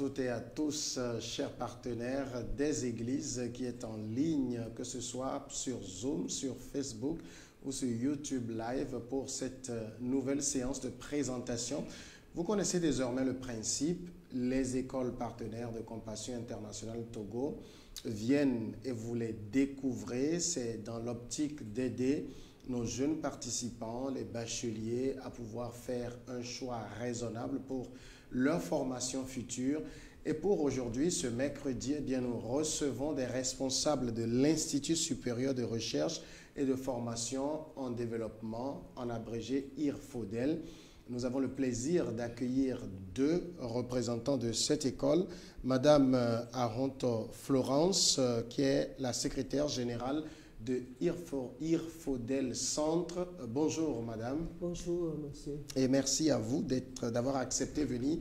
toutes et à tous, chers partenaires des églises qui est en ligne, que ce soit sur Zoom, sur Facebook ou sur YouTube Live pour cette nouvelle séance de présentation. Vous connaissez désormais le principe. Les écoles partenaires de Compassion Internationale Togo viennent et vous les découvrez. C'est dans l'optique d'aider nos jeunes participants, les bacheliers, à pouvoir faire un choix raisonnable pour leur formation future. Et pour aujourd'hui, ce mercredi, eh bien, nous recevons des responsables de l'Institut supérieur de recherche et de formation en développement, en abrégé IRFODEL. Nous avons le plaisir d'accueillir deux représentants de cette école. Madame Aronto Florence, qui est la secrétaire générale de IRFODEL Centre. Bonjour, madame. Bonjour, monsieur. Et merci à vous d'avoir accepté de venir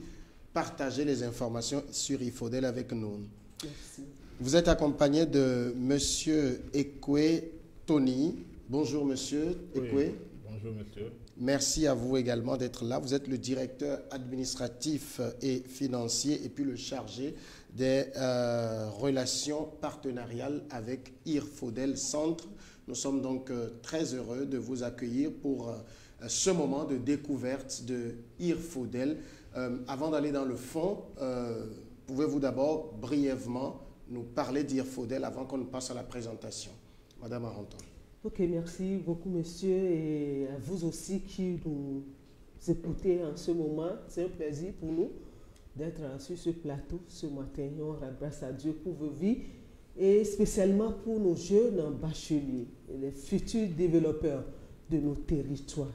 partager les informations sur IRFODEL avec nous. Merci. Vous êtes accompagné de monsieur Ekwe Tony. Bonjour, monsieur Ekwe. Oui, bonjour, monsieur. Merci à vous également d'être là. Vous êtes le directeur administratif et financier et puis le chargé des relations partenariales avec IRFODEL Centre. Nous sommes donc très heureux de vous accueillir pour ce moment de découverte de IRFODEL. Avant d'aller dans le fond, pouvez-vous d'abord brièvement nous parler d'IRFODEL avant qu'on ne passe à la présentation? Madame Aronton. Ok, merci beaucoup, monsieur, et à vous aussi qui nous écoutez en ce moment. C'est un plaisir pour nous d'être sur ce plateau ce matin. On rend grâce à Dieu pour vos vies et spécialement pour nos jeunes bacheliers et les futurs développeurs de nos territoires.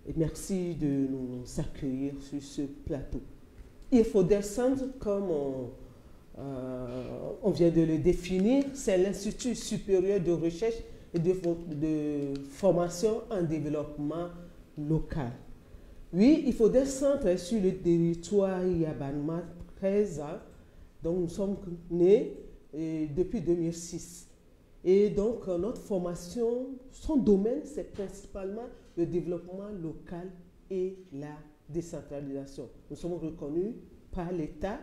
Et merci de nous accueillir sur ce plateau. IRFODEL Centre, comme on vient de le définir, c'est l'Institut supérieur de recherche et de formation en développement local. Oui, IRFODEL Centre est sur le territoire Yabanma 13 ans, donc nous sommes nés depuis 2006. Et donc notre formation, son domaine, c'est principalement le développement local et la décentralisation. Nous sommes reconnus par l'État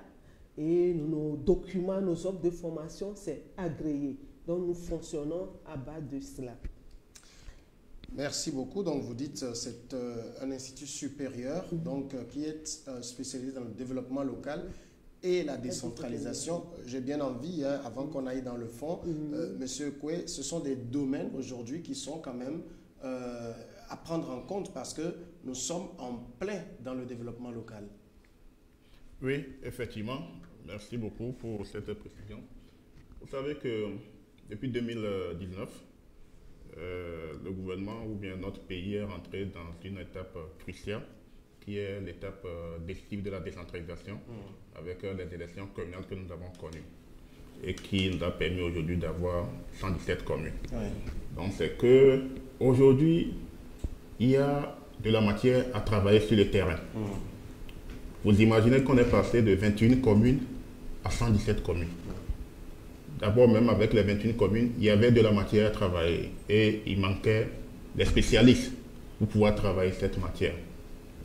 et nos documents, nos offres de formation, c'est agréé. Donc nous fonctionnons à base de cela. Merci beaucoup. Donc vous dites que c'est un institut supérieur donc, qui est spécialisé dans le développement local et la décentralisation. J'ai bien envie, hein, avant qu'on aille dans le fond, Monsieur Koué, ce sont des domaines aujourd'hui qui sont quand même à prendre en compte parce que nous sommes en plein dans le développement local. Oui, effectivement. Merci beaucoup pour cette précision. Vous savez que depuis 2019, le gouvernement ou bien notre pays est rentré dans une étape cruciale qui est l'étape décisive de la décentralisation avec les élections communales que nous avons connues et qui nous a permis aujourd'hui d'avoir 117 communes. Oui. Donc c'est que aujourd'hui il y a de la matière à travailler sur le terrain. Vous imaginez qu'on est passé de 21 communes à 117 communes. D'abord, même avec les 21 communes, il y avait de la matière à travailler et il manquait des spécialistes pour pouvoir travailler cette matière.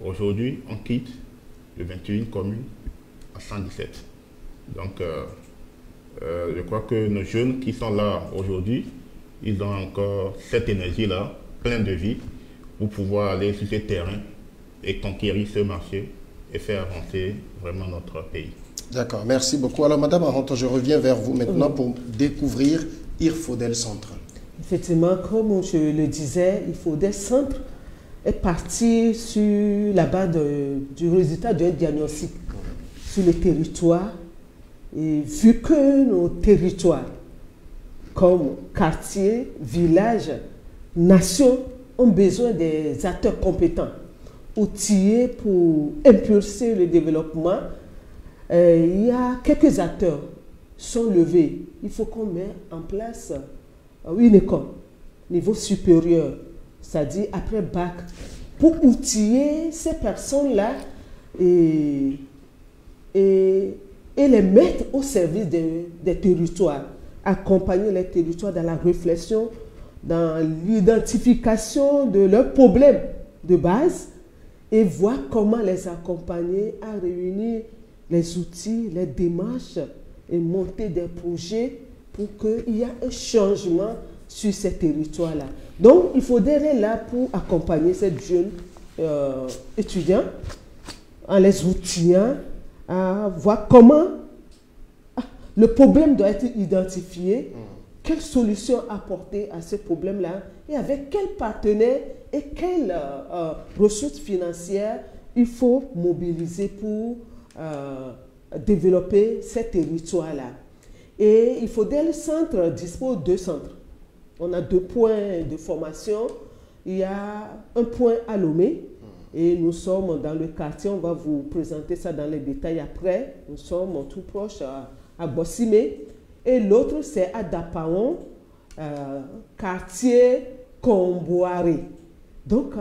Aujourd'hui, on quitte de 21 communes à 117. Donc, je crois que nos jeunes qui sont là aujourd'hui, ils ont encore cette énergie-là, pleine de vie, pour pouvoir aller sur ce terrain et conquérir ce marché et faire avancer vraiment notre pays. D'accord, merci beaucoup. Alors, Madame Aronton, je reviens vers vous maintenant pour découvrir IRFODEL Centre. Effectivement, comme je le disais, IRFODEL Centre est parti sur la base du résultat d'un diagnostic sur le territoire. Et vu que nos territoires, comme quartiers, villages, nations, ont besoin des acteurs compétents, outillés pour impulser le développement, il y a quelques acteurs sont levés. Il faut qu'on mette en place une école, niveau supérieur, c'est-à-dire après bac, pour outiller ces personnes-là et les mettre au service des territoires, accompagner les territoires dans la réflexion, dans l'identification de leurs problèmes de base et voir comment les accompagner à réunir les outils, les démarches et monter des projets pour qu'il y ait un changement sur ces territoires-là. Donc, il faudrait être là pour accompagner ces jeunes étudiants en les outillant à voir comment le problème doit être identifié, quelles solutions apporter à ce problème-là et avec quels partenaires et quelles ressources financières il faut mobiliser pour développer ces territoires-là. Et il faudrait le centre dispose de 2 centres. On a 2 points de formation. Il y a un point à Lomé et nous sommes dans le quartier. On va vous présenter ça dans les détails après. Nous sommes tout proche à Bossimé. Et l'autre, c'est à Dapaon, quartier Comboiré. Donc,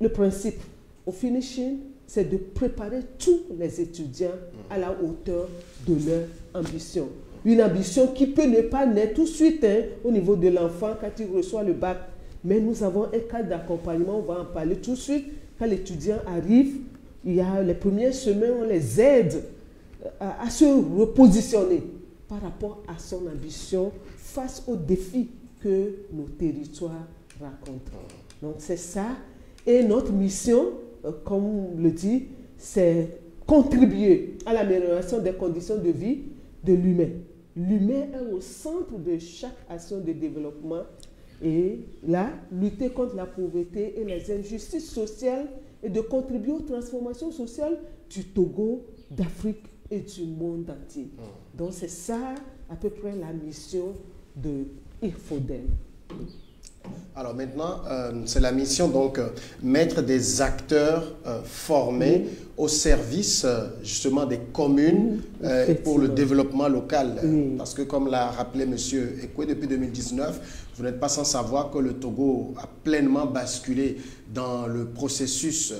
le principe au finishing, c'est de préparer tous les étudiants à la hauteur de leur ambition. Une ambition qui peut ne pas naître tout de suite au niveau de l'enfant quand il reçoit le bac. Mais nous avons un cadre d'accompagnement, on va en parler tout de suite. Quand l'étudiant arrive, il y a les premières semaines, on les aide à se repositionner par rapport à son ambition face aux défis que nos territoires racontent. Donc c'est ça. Et notre mission, comme on le dit, c'est contribuer à l'amélioration des conditions de vie de l'humain. L'humain est au centre de chaque action de développement et là, lutter contre la pauvreté et les injustices sociales et de contribuer aux transformations sociales du Togo, d'Afrique et du monde entier. Donc c'est ça à peu près la mission de IRFODEL. Alors maintenant, c'est la mission donc mettre des acteurs formés au service justement des communes pour le développement local. Parce que comme l'a rappelé M. Ekwe, depuis 2019, vous n'êtes pas sans savoir que le Togo a pleinement basculé dans le processus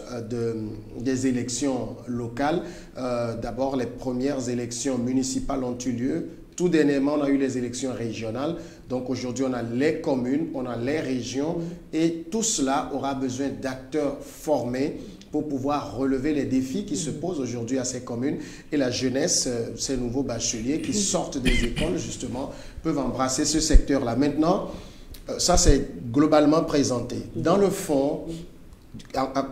des élections locales. D'abord, les premières élections municipales ont eu lieu. Tout dernièrement, on a eu les élections régionales. Donc aujourd'hui, on a les communes, on a les régions et tout cela aura besoin d'acteurs formés pour pouvoir relever les défis qui se posent aujourd'hui à ces communes. Et la jeunesse, ces nouveaux bacheliers qui sortent des écoles, justement, peuvent embrasser ce secteur-là. Maintenant, ça c'est globalement présenté. Dans le fond,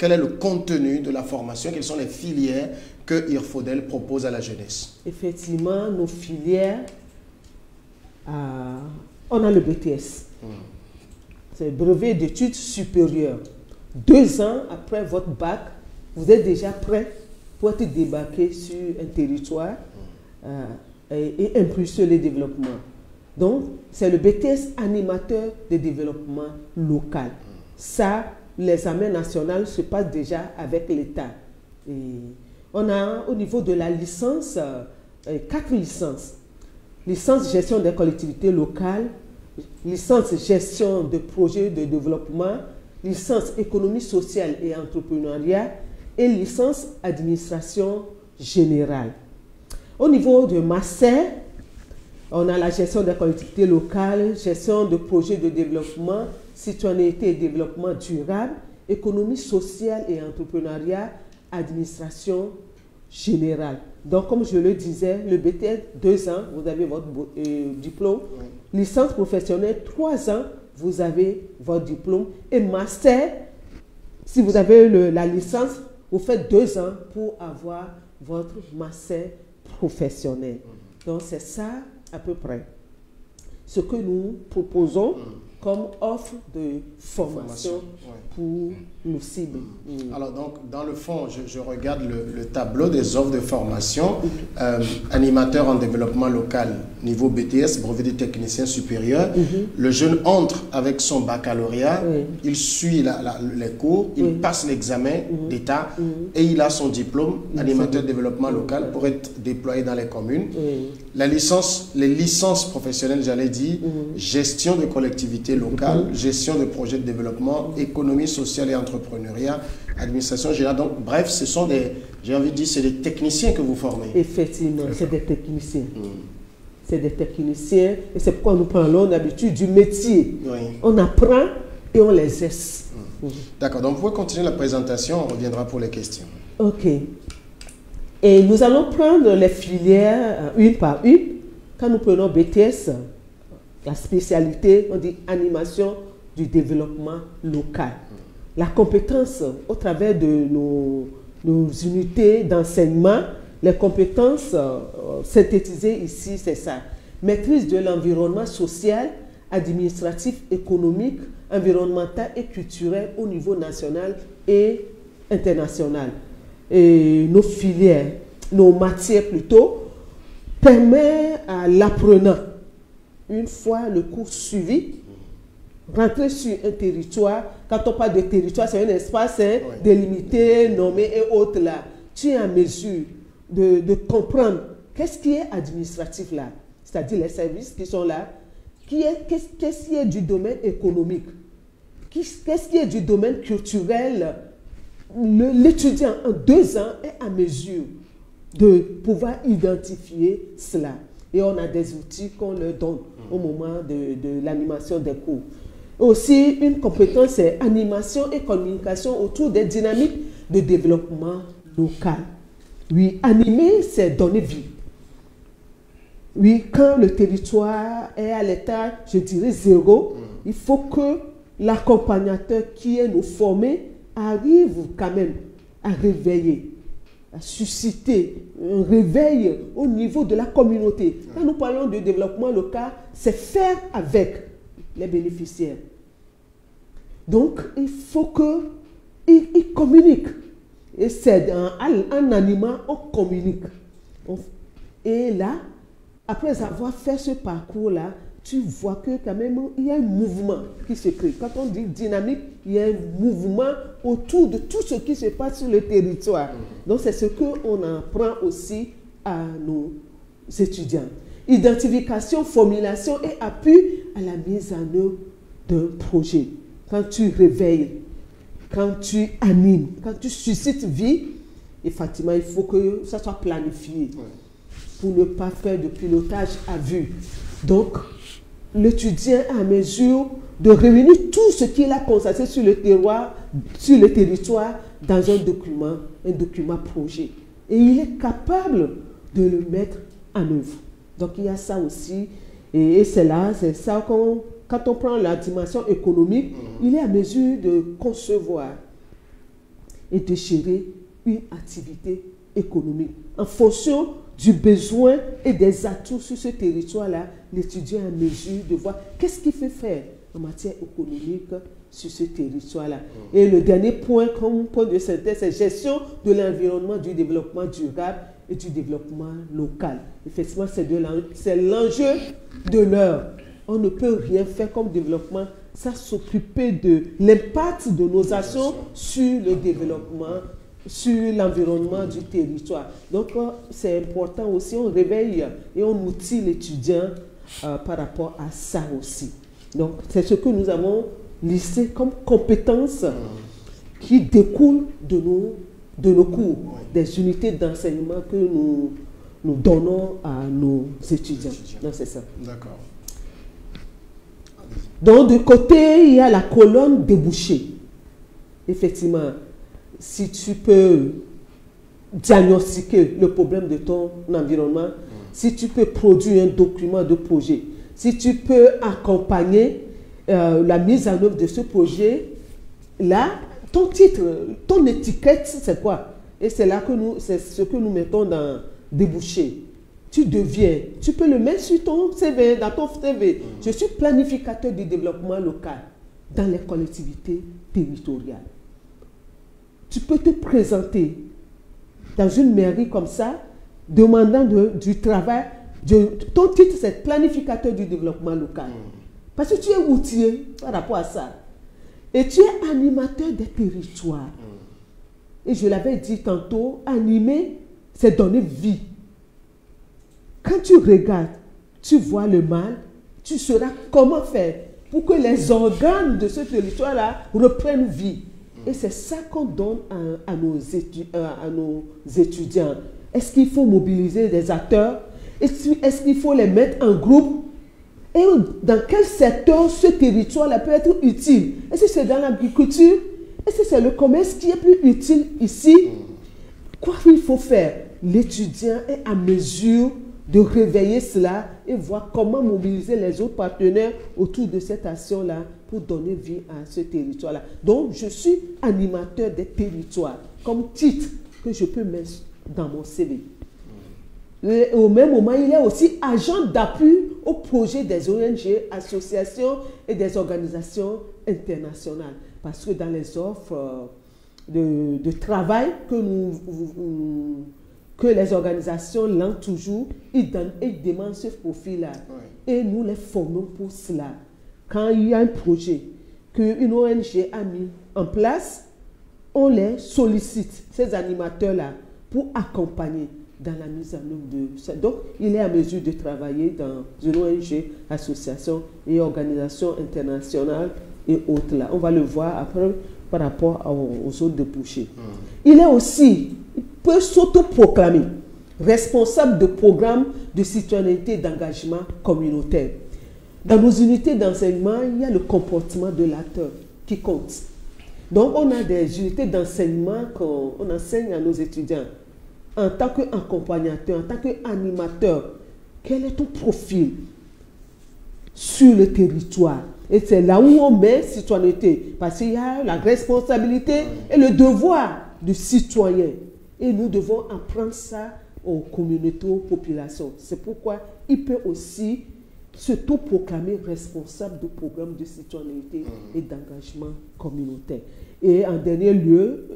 quel est le contenu de la formation? Quelles sont les filières que IRFODEL propose à la jeunesse? Effectivement, nos filières, on a le BTS. C'est brevet d'études supérieures. 2 ans après votre bac, vous êtes déjà prêt pour être débarqué sur un territoire et impulser le développement. Donc, c'est le BTS animateur de développement local. Ça, l'examen national se passe déjà avec l'État. On a au niveau de la licence 4 licences. Licence gestion des collectivités locales, licence gestion de projets de développement, licence économie sociale et entrepreneuriat et licence administration générale. Au niveau de master, on a la gestion des collectivités locales, gestion de projets de développement, citoyenneté et développement durable, économie sociale et entrepreneuriat, administration générale. Donc, comme je le disais, le BTS, 2 ans, vous avez votre diplôme. Licence professionnelle, 3 ans, vous avez votre diplôme. Et master, si vous avez la licence, vous faites 2 ans pour avoir votre master professionnel. Donc, c'est ça à peu près ce que nous proposons comme offre de formation pour nos cibles. Alors donc, dans le fond, je regarde le tableau des offres de formation. Animateur en développement local, niveau BTS, brevet de technicien supérieur. Le jeune entre avec son baccalauréat, il suit les cours, il passe l'examen d'État et il a son diplôme animateur de développement local pour être déployé dans les communes. Les licences professionnelles, j'allais dire, gestion de collectivités locales, gestion de projets de développement, économie sociale et entrepreneuriat, administration générale. Donc, bref, ce sont des, j'ai envie de dire, c'est des techniciens que vous formez. Effectivement, c'est des techniciens. C'est des techniciens et c'est pourquoi nous parlons d'habitude du métier. On apprend et on les exerce. D'accord, donc vous pouvez continuer la présentation, on reviendra pour les questions. Ok. Et nous allons prendre les filières une par une. Quand nous prenons BTS, la spécialité, on dit animation du développement local. La compétence au travers de nos unités d'enseignement, les compétences synthétisées ici, c'est ça. Maîtrise de l'environnement social, administratif, économique, environnemental et culturel au niveau national et international. Et nos filières, nos matières plutôt, permettent à l'apprenant, une fois le cours suivi, rentrer sur un territoire. Quand on parle de territoire, c'est un espace délimité, nommé et autres là. Tu es en mesure de comprendre qu'est-ce qui est administratif là, c'est-à-dire les services qui sont là, qu'est-ce qui est du domaine économique, qu'est-ce qui est du domaine culturel. L'étudiant en 2 ans est en mesure de pouvoir identifier cela. Et on a des outils qu'on leur donne au moment de l'animation des cours. Aussi, une compétence, c'est animation et communication autour des dynamiques de développement local. Oui, animer, c'est donner vie. Oui, quand le territoire est à l'état, je dirais 0, il faut que l'accompagnateur qui est nous formé arrive quand même à réveiller, à susciter un réveil au niveau de la communauté. Quand nous parlons de développement local, c'est faire avec les bénéficiaires. Donc, il faut qu'ils communiquent. Et c'est en animant, on communique. Et là, après avoir fait ce parcours-là, tu vois que quand même, il y a un mouvement qui se crée. Quand on dit dynamique, il y a un mouvement autour de tout ce qui se passe sur le territoire. Donc, c'est ce qu'on apprend aussi à nos étudiants. Identification, formulation et appui à la mise en œuvre d'un projet. Quand tu réveilles, quand tu animes, quand tu suscites vie, effectivement, il faut que ça soit planifié pour ne pas faire de pilotage à vue. Donc, l'étudiant est en mesure de réunir tout ce qu'il a constaté sur le territoire dans un document projet. Et il est capable de le mettre en œuvre. Donc, il y a ça aussi. Et c'est ça quand on prend la dimension économique, il est en mesure de concevoir et de gérer une activité économique. En fonction du besoin et des atouts sur ce territoire-là, l'étudiant est en mesure de voir qu'est-ce qu'il fait faire en matière économique sur ce territoire-là. Et le dernier point, comme point de synthèse, c'est gestion de l'environnement, du développement durable et du développement local. Effectivement, c'est l'enjeu de l'heure. On ne peut rien faire comme développement sans s'occuper de l'impact de nos actions sur le développement, sur l'environnement du territoire. Donc, c'est important aussi, on réveille et on outille l'étudiant par rapport à ça aussi. Donc, c'est ce que nous avons listé comme compétences qui découlent de nos cours, des unités d'enseignement que nous donnons à nos étudiants. Donc, c'est ça. D'accord. Donc, de côté, il y a la colonne débouchée. Effectivement, si tu peux diagnostiquer le problème de ton environnement, si tu peux produire un document de projet, si tu peux accompagner la mise en œuvre de ce projet, là, ton titre, ton étiquette, c'est quoi? Et c'est là que c'est ce que nous mettons dans débouché. Tu peux le mettre sur ton CV, dans ton CV. Je suis planificateur du développement local dans les collectivités territoriales. Tu peux te présenter dans une mairie comme ça, demandant du travail. Ton titre, c'est planificateur du développement local. Parce que tu es outillé par rapport à ça. Et tu es animateur des territoires. Et je l'avais dit tantôt, animer, c'est donner vie. Quand tu regardes, tu vois le mal, tu sauras comment faire pour que les organes de ce territoire-là reprennent vie. Et c'est ça qu'on donne à nos étudiants. Est-ce qu'il faut mobiliser des acteurs? Est-ce qu'il faut les mettre en groupe? Et dans quel secteur ce territoire-là peut être utile? Est-ce que c'est dans l'agriculture? Est-ce que c'est le commerce qui est plus utile ici? Quoi il faut faire? l'étudiant est à mesure de réveiller cela et voir comment mobiliser les autres partenaires autour de cette action-là pour donner vie à ce territoire-là. Donc, je suis animateur des territoires, comme titre que je peux mettre dans mon CV. Et au même moment, il est aussi agent d'appui au projet des ONG, associations et des organisations internationales. Parce que dans les offres de travail que les organisations lancent toujours, ils demandent ce profil-là. Oui. Et nous les formons pour cela. Quand il y a un projet qu'une ONG a mis en place, on les sollicite, ces animateurs-là, pour accompagner dans la mise en œuvre de ça. Donc, il est à mesure de travailler dans une ONG, association et organisation internationale et autres là. On va le voir après par rapport aux autres débouchés. Il est aussi, il peut s'autoproclamer responsable de programmes de citoyenneté et d'engagement communautaire. Dans nos unités d'enseignement, il y a le comportement de l'acteur qui compte. Donc, on a des unités d'enseignement qu'on enseigne à nos étudiants. En tant qu'accompagnateur, en tant qu'animateur, quel est ton profil sur le territoire? Et c'est là où on met citoyenneté, parce qu'il y a la responsabilité et le devoir du citoyen. Et nous devons apprendre ça aux communautés, aux populations. C'est pourquoi il peut aussi s'autoproclamer responsable de programmes de citoyenneté et d'engagement communautaire. Et en dernier lieu,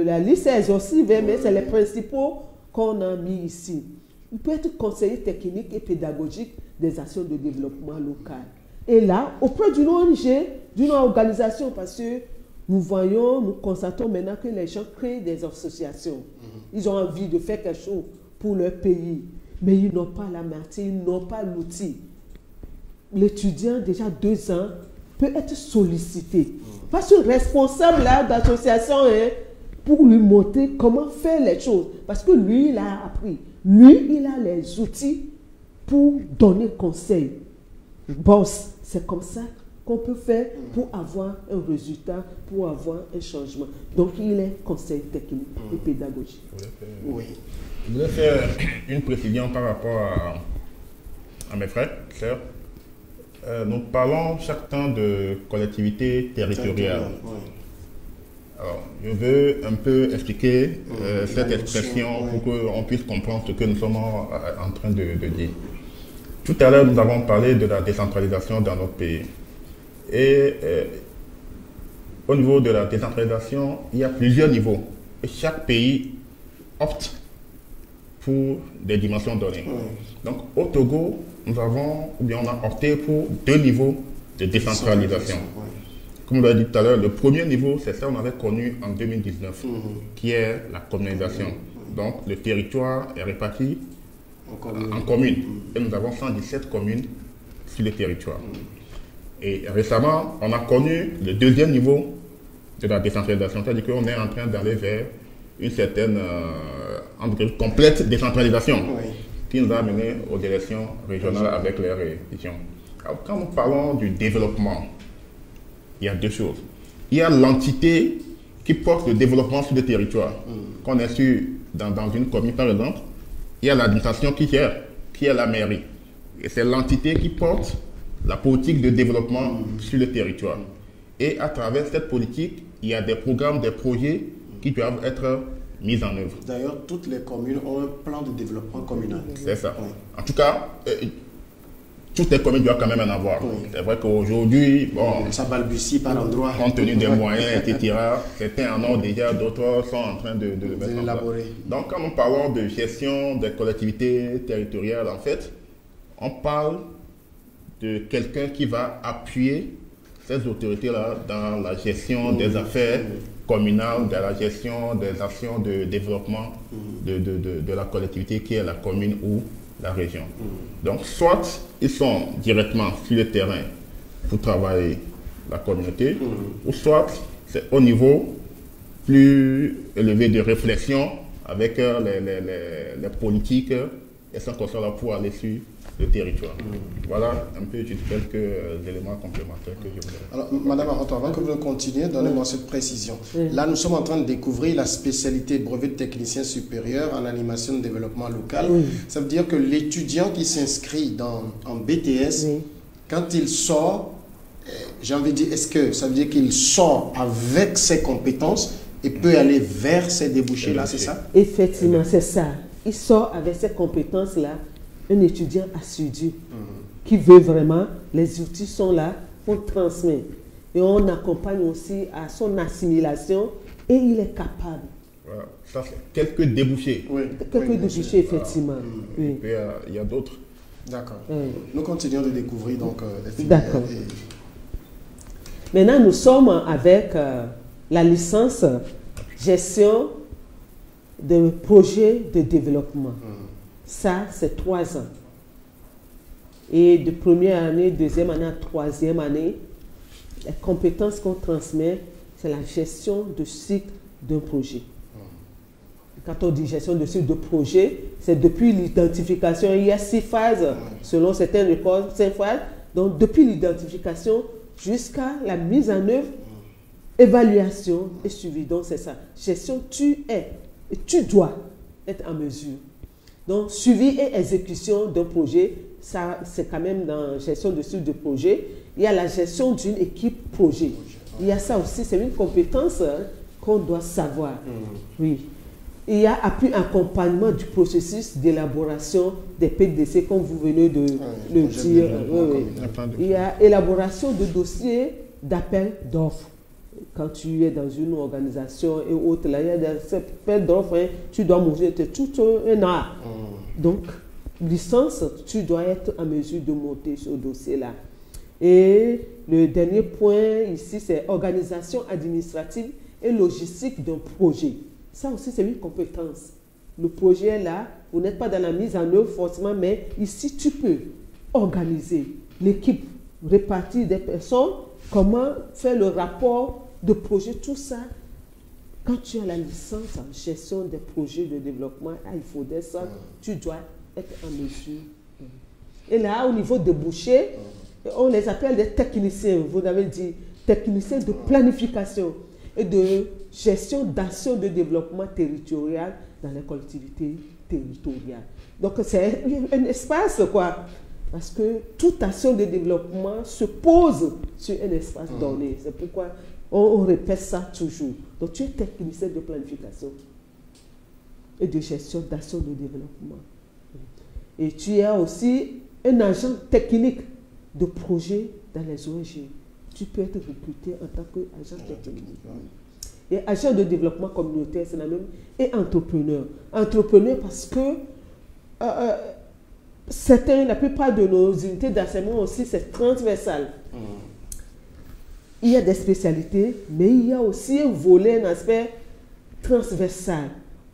la liste est exhaustive, mais c'est les principaux qu'on a mis ici. Il peut être conseiller technique et pédagogique des actions de développement local. Et là, auprès d'une ONG, d'une organisation, parce que nous constatons maintenant que les gens créent des associations. Ils ont envie de faire quelque chose pour leur pays, mais ils n'ont pas la matière, ils n'ont pas l'outil. L'étudiant, déjà 2 ans, peut être sollicité. Parce que responsable d'association pour lui montrer comment faire les choses. Parce que lui, il a appris. Lui, il a les outils pour donner conseil. Bon, c'est comme ça qu'on peut faire pour avoir un résultat, pour avoir un changement. Donc, il est conseil technique et pédagogique. Oui. Je voulais faire une précision par rapport à mes frères, sœurs. Nous parlons chaque temps de collectivité territoriale. Alors, je veux un peu expliquer cette expression pour qu'on puisse comprendre ce que nous sommes en train de dire. Tout à l'heure, nous avons parlé de la décentralisation dans notre pays. Et au niveau de la décentralisation, il y a plusieurs niveaux. Et chaque pays opte pour des dimensions données. Donc, au Togo, on a opté pour 2 niveaux de décentralisation. Comme on l'a dit tout à l'heure, le premier niveau, c'est ça qu'on avait connu en 2019, qui est la communalisation. Donc, le territoire est réparti en communes. Et nous avons 117 communes sur le territoire. Et récemment, on a connu le 2e niveau de la décentralisation, c'est-à-dire qu'on est en train d'aller vers une certaine complète décentralisation qui nous a amené aux élections régionales avec les régions. Alors, quand nous parlons du développement, il y a 2 choses. Il y a l'entité qui porte le développement sur le territoire. Qu'on est sur dans une commune, par exemple, il y a l'administration qui gère, qui est la mairie. Et c'est l'entité qui porte la politique de développement sur le territoire. Et à travers cette politique, il y a des programmes, des projets qui doivent être mis en œuvre. D'ailleurs, toutes les communes ont un plan de développement communal. C'est ça. En tout cas, toutes les communes doivent quand même en avoir. C'est vrai qu'aujourd'hui, bon, ça balbutie par endroits. Compte tenu des moyens, etc., certains en ont déjà, d'autres sont en train de le mettre en place. Donc, quand nous parlons de gestion des collectivités territoriales, en fait, on parle de quelqu'un qui va appuyer ces autorités-là dans la gestion des affaires communales, dans la gestion des actions de développement de la collectivité qui est la commune ou la région. Donc, soit ils sont directement sur le terrain pour travailler la communauté, ou soit c'est au niveau plus élevé de réflexion avec les politiques et sont comme ça là pour aller sur le territoire. Voilà un peu quelques éléments complémentaires que je voulais. Alors, Madame Aranto, avant que vous continuiez, donnez-moi cette précision. Là, nous sommes en train de découvrir la spécialité brevet de technicien supérieur en animation de développement local. Ça veut dire que l'étudiant qui s'inscrit en BTS, quand il sort, j'ai envie de dire, est-ce que ça veut dire qu'il sort avec ses compétences et peut aller vers ces débouchés-là, c'est ça? Effectivement, c'est ça. Il sort avec ces compétences-là, un étudiant assidu qui veut vraiment, les outils sont là, on transmet. Et on accompagne aussi à son assimilation et il est capable. Voilà. Ça, c'est quelques débouchés. Quelques débouchés, effectivement. Il y a d'autres. D'accord. Nous continuons de découvrir donc les filières. D'accord. Maintenant, nous sommes avec la licence gestion de projets de développement. Ça, c'est 3 ans. Et de première année, deuxième année à troisième année, les compétences qu'on transmet, c'est la gestion de cycle d'un projet. Quand on dit gestion de cycle de projet, c'est depuis l'identification. Il y a 6 phases, selon certains records, 5 phases. Donc, depuis l'identification jusqu'à la mise en œuvre, évaluation et suivi. Donc, c'est ça. Gestion, tu es et tu dois être en mesure. Donc, suivi et exécution d'un projet, ça, c'est quand même dans gestion de cycle de projet. Il y a la gestion d'une équipe projet. Il y a ça aussi, c'est une compétence qu'on doit savoir. Oui. Il y a appui accompagnement du processus d'élaboration des PDC, comme vous venez de le dire. Il y a élaboration de dossiers d'appel d'offres. Quand tu es dans une organisation et autres, là, il y a des appels d'offres, hein, tu dois monter tout un art. Donc, licence, tu dois être en mesure de monter ce dossier-là. Et le dernier point ici, c'est organisation administrative et logistique d'un projet. Ça aussi, c'est une compétence. Le projet est là, vous n'êtes pas dans la mise en œuvre forcément, mais ici, tu peux organiser l'équipe, répartir des personnes, comment faire le rapport de projet, tout ça. Quand tu as la licence en gestion des projets de développement, il faudrait ça, tu dois être en mesure. Et là, au niveau des débouchés, on les appelle des techniciens, vous avez dit, techniciens de planification et de gestion d'action de développement territorial dans les collectivités territoriales. Donc, c'est un espace, quoi. Parce que toute action de développement se pose sur un espace donné. C'est pourquoi on répète ça toujours. Donc, tu es technicien de planification et de gestion d'action de développement. Et tu es aussi un agent technique de projet dans les ONG. Tu peux être recruté en tant qu'agent technique. Et agent de développement communautaire, c'est la même. Et entrepreneur. Entrepreneur parce que la plupart de nos unités d'enseignement aussi, c'est transversal. Il y a des spécialités, mais il y a aussi un volet, un aspect transversal,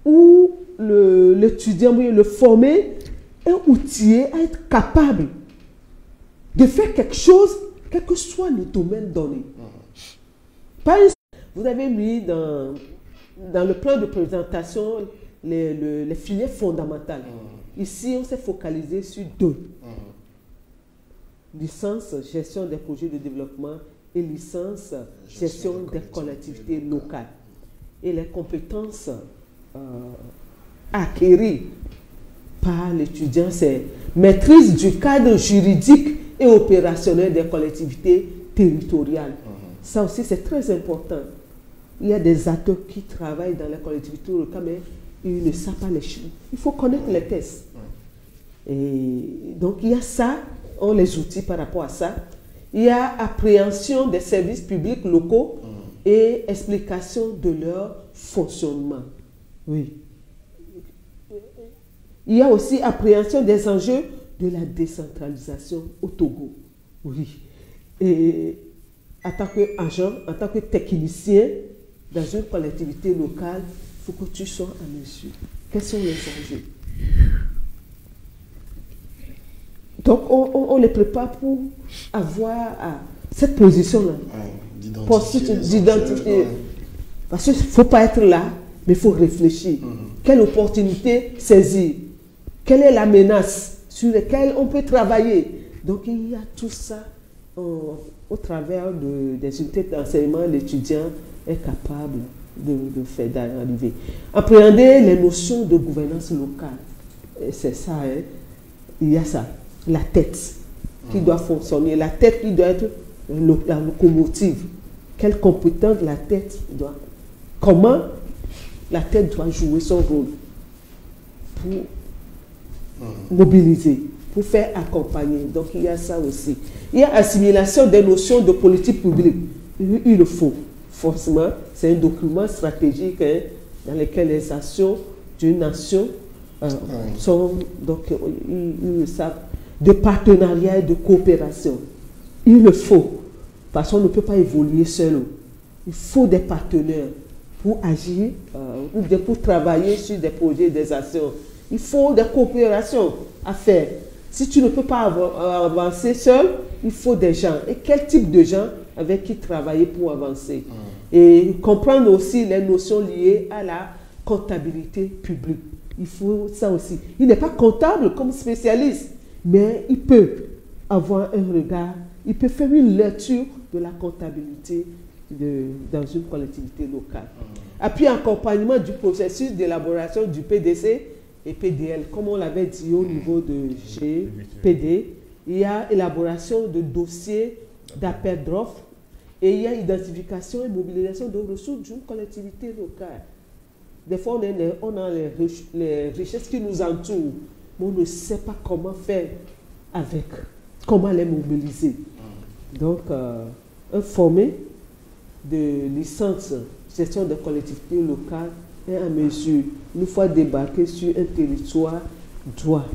où l'étudiant, le formé, est outillé à être capable de faire quelque chose, quel que soit le domaine donné. Vous avez mis dans le plan de présentation les filières fondamentales. Ici, on s'est focalisé sur 2. Licence, gestion des projets de développement et licence, gestion des collectivités locales. Et les compétences acquises par l'étudiant, c'est maîtrise du cadre juridique et opérationnel des collectivités territoriales. Ça aussi, c'est très important. Il y a des acteurs qui travaillent dans les collectivités locales, mais ils ne savent pas les chiffres. Il faut connaître les tests. Et donc, il y a ça, on les outils par rapport à ça. Il y a appréhension des services publics locaux et explication de leur fonctionnement. Oui. Il y a aussi appréhension des enjeux de la décentralisation au Togo. Oui. Et en tant qu'agent, en tant que technicien, dans une collectivité locale, il faut que tu sois en mesure. Quels sont les enjeux? Donc, on les prépare pour avoir cette position-là. D'identifier. Parce qu'il ne faut pas être là, mais il faut réfléchir. Quelle opportunité saisir? quelle est la menace sur laquelle on peut travailler. Donc il y a tout ça au travers des unités d'enseignement, l'étudiant est capable de faire d'arriver. Appréhender les notions de gouvernance locale, c'est ça, hein? Il y a ça, la tête qui doit fonctionner, la tête qui doit être la locomotive. Quelle compétence la tête doit, comment la tête doit jouer son rôle pour mobiliser, pour faire accompagner. Donc il y a ça aussi. Il y a assimilation des notions de politique publique. Il le faut, forcément. C'est un document stratégique, hein, dans lequel les actions d'une nation sont, donc ils le savent, de partenariat et de coopération. Il le faut, parce qu'on ne peut pas évoluer seul. Il faut des partenaires pour agir, ou bien pour travailler sur des projets, des actions. Il faut des coopérations à faire. Si tu ne peux pas avancer seul, il faut des gens. Et quel type de gens avec qui travailler pour avancer? Et comprendre aussi les notions liées à la comptabilité publique. Il faut ça aussi. Il n'est pas comptable comme spécialiste, mais il peut avoir un regard, il peut faire une lecture de la comptabilité dans une collectivité locale. Appui accompagnement du processus d'élaboration du PDC et PDL, comme on l'avait dit au niveau de GPD, il y a élaboration de dossiers d'appel d'offres et il y a identification et mobilisation de ressources d'une collectivité locale. Des fois, on a les richesses qui nous entourent, mais on ne sait pas comment faire avec, comment les mobiliser. Donc, informer de licence gestion des collectivités locales est à mesure, une fois débarqué sur un territoire, doit,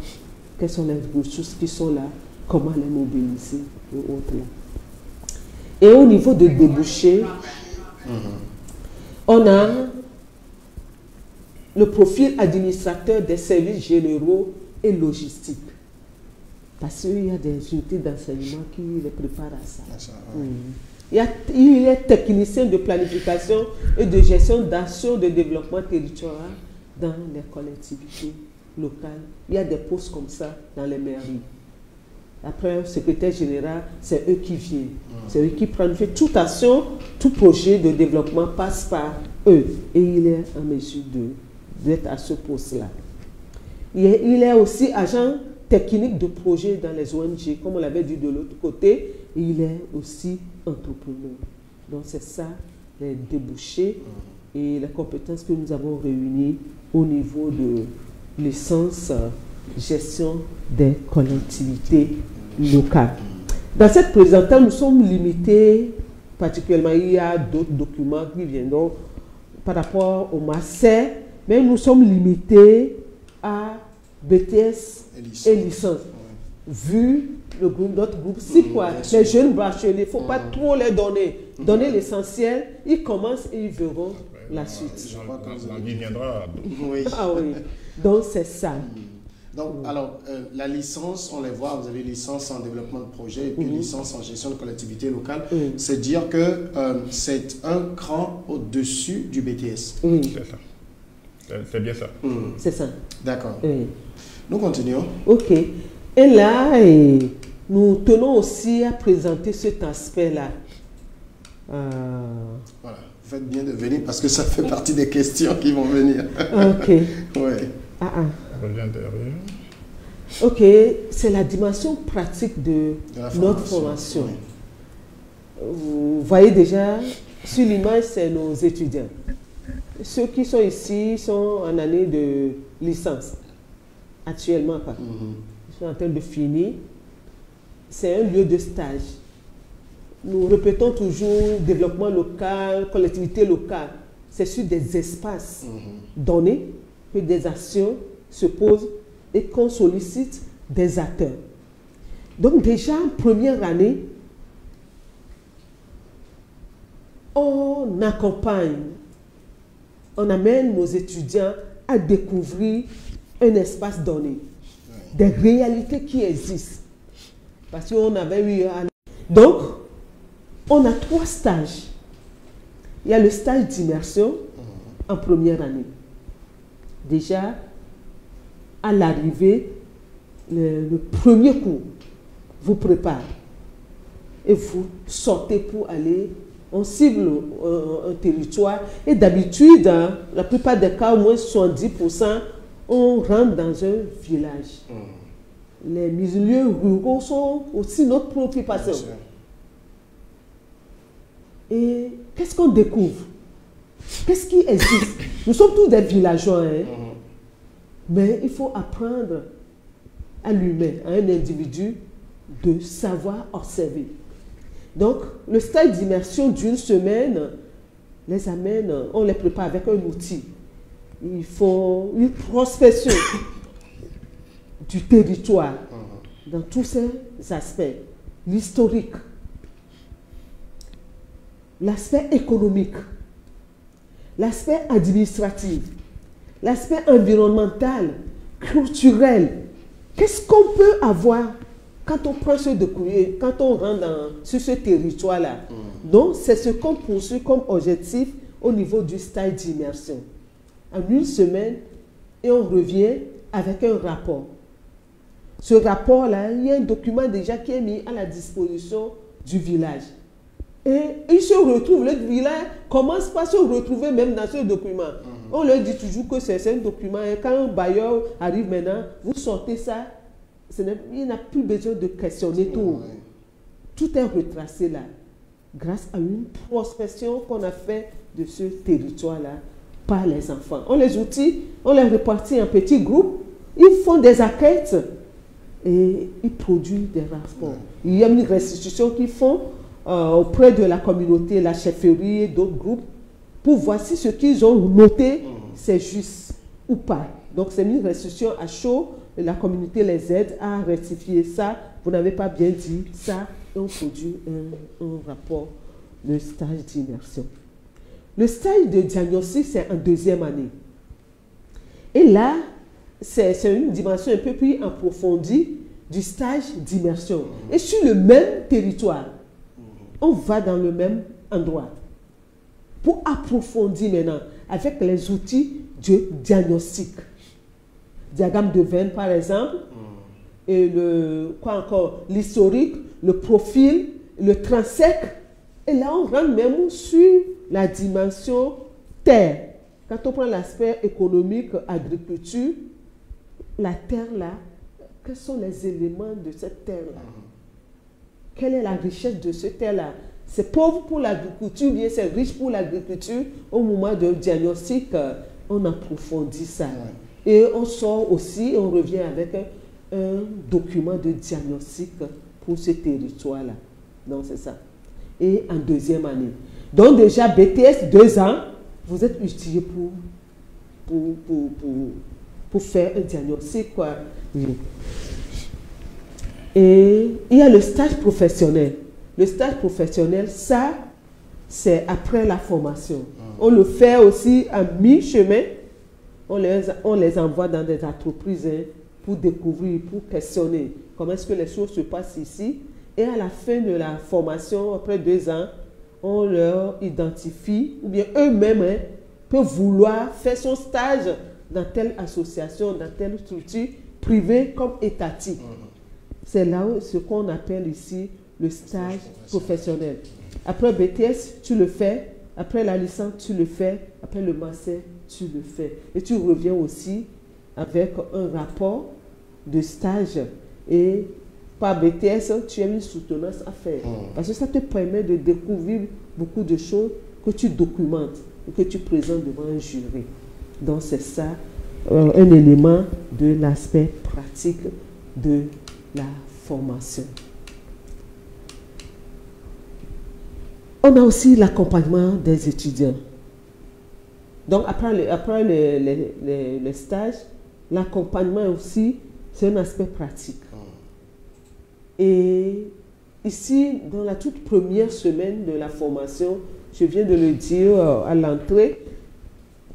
quelles sont les ressources qui sont là, comment les mobiliser et autres. Et au niveau de débouchés, on a le profil administrateur des services généraux et logistiques. Parce qu'il y a des unités d'enseignement qui les préparent à ça. Il est technicien de planification et de gestion d'actions de développement territorial dans les collectivités locales. Il y a des postes comme ça dans les mairies. Après, le secrétaire général, c'est eux qui viennent. C'est eux qui planifient toute action, tout projet de développement passe par eux. Et il est en mesure d'être à ce poste-là. Il est aussi agent technique de projet dans les ONG, comme on l'avait dit de l'autre côté. Et il est aussi entrepreneur. Donc c'est ça, les débouchés et les compétences que nous avons réunies au niveau de licence gestion des collectivités locales. Dans cette présentation, nous sommes limités, particulièrement, il y a d'autres documents qui viendront par rapport au master, mais nous sommes limités à BTS et licence. Vu le groupe, notre groupe, c'est quoi? Les jeunes bacheliers, il ne faut pas trop les donner. Donner l'essentiel, ils commencent et ils verront la suite. L'envie viendra. Oui. Ah oui, donc c'est ça. Donc, alors, la licence, on les voit, vous avez licence en développement de projet et puis licence en gestion de collectivité locale. C'est dire que c'est un cran au-dessus du BTS. C'est ça. C'est bien ça. C'est ça. D'accord. Nous continuons. OK. Et là, nous tenons aussi à présenter cet aspect-là. Voilà. Faites bien de venir parce que ça fait partie des questions qui vont venir. OK. Ouais. OK, c'est la dimension pratique de notre formation. Oui. Vous voyez déjà, sur l'image, c'est nos étudiants. Ceux qui sont ici sont en année de licence. Actuellement, pas. Ils sont en train de finir. C'est un lieu de stage. Nous répétons toujours développement local, collectivité locale. C'est sur des espaces donnés que des actions se posent et qu'on sollicite des acteurs. Donc déjà, en première année, on accompagne, on amène nos étudiants à découvrir un espace donné, des réalités qui existent. Parce qu'on avait eu... Donc, on a 3 stages. Il y a le stage d'immersion en première année. Déjà, à l'arrivée, le premier cours vous prépare. Et vous sortez pour aller, on cible un territoire. Et d'habitude, hein, la plupart des cas, au moins 70%, on rentre dans un village. Les milieux ruraux sont aussi notre préoccupation. Et qu'est-ce qu'on découvre? Qu'est-ce qui existe? Nous sommes tous des villageois, hein? Mais il faut apprendre à l'humain, à un individu, de savoir observer. Donc, le stage d'immersion d'une semaine les amène, on les prépare avec un outil. Ils font une prospection du territoire dans tous ces aspects. L'historique, l'aspect économique, l'aspect administratif, l'aspect environnemental, culturel. Qu'est-ce qu'on peut avoir quand on prend ce découvert, quand on rentre sur ce territoire-là? Donc, c'est ce qu'on poursuit comme objectif au niveau du stage d'immersion. En une semaine, et on revient avec un rapport. Ce rapport-là, il y a un document déjà qui est mis à la disposition du village. Et ils se retrouvent, le village commence par se retrouver même dans ce document. On leur dit toujours que c'est un document. Et quand un bailleur arrive maintenant, vous sortez ça, il n'a plus besoin de questionner tout. Tout est retracé là, grâce à une prospection qu'on a fait de ce territoire-là par les enfants. On les outille, on les répartit en petits groupes, ils font des enquêtes et ils produisent des rapports. Il y a une restitution qu'ils font auprès de la communauté, la chefferie et d'autres groupes, pour voir si ce qu'ils ont noté, c'est juste ou pas. Donc c'est une restitution à chaud, et la communauté les aide à rectifier ça. Vous n'avez pas bien dit ça, et on produit un rapport de stage d'immersion. Le stage de diagnostic, c'est en deuxième année. Et là, c'est une dimension un peu plus approfondie du stage d'immersion. Et sur le même territoire, on va dans le même endroit pour approfondir maintenant avec les outils de diagnostic. Diagramme de veine, par exemple, et l'historique, le profil, le transect. Et là, on rentre même sur la dimension terre. Quand on prend l'aspect économique, agriculture, la terre là, quels sont les éléments de cette terre là? Quelle est la richesse de cette terre là? C'est pauvre pour l'agriculture, bien c'est riche pour l'agriculture. Au moment de diagnostic, on approfondit ça. Et on sort aussi, on revient avec un document de diagnostic pour ce territoire là. Donc c'est ça. Et en deuxième année. Donc déjà BTS 2 ans, vous êtes utilisé pour faire un diagnostic, quoi. Et il y a le stage professionnel. Le stage professionnel, ça, c'est après la formation. On le fait aussi à mi-chemin. On les envoie dans des entreprises pour découvrir, pour questionner comment est-ce que les choses se passent ici. Et à la fin de la formation, après 2 ans, on leur identifie, ou bien eux-mêmes peuvent vouloir faire son stage dans telle association, dans telle structure privée comme étatique. C'est là ce qu'on appelle ici le stage professionnel. Après BTS, tu le fais. Après la licence, tu le fais. Après le master, tu le fais. Et tu reviens aussi avec un rapport de stage. Et par BTS, tu as une soutenance à faire. Parce que ça te permet de découvrir beaucoup de choses que tu documentes et que tu présentes devant un jury. Donc c'est ça, un élément de l'aspect pratique de la formation. On a aussi l'accompagnement des étudiants. Donc après le stage, l'accompagnement aussi, c'est un aspect pratique. Et ici, dans la toute première semaine de la formation, je viens de le dire à l'entrée,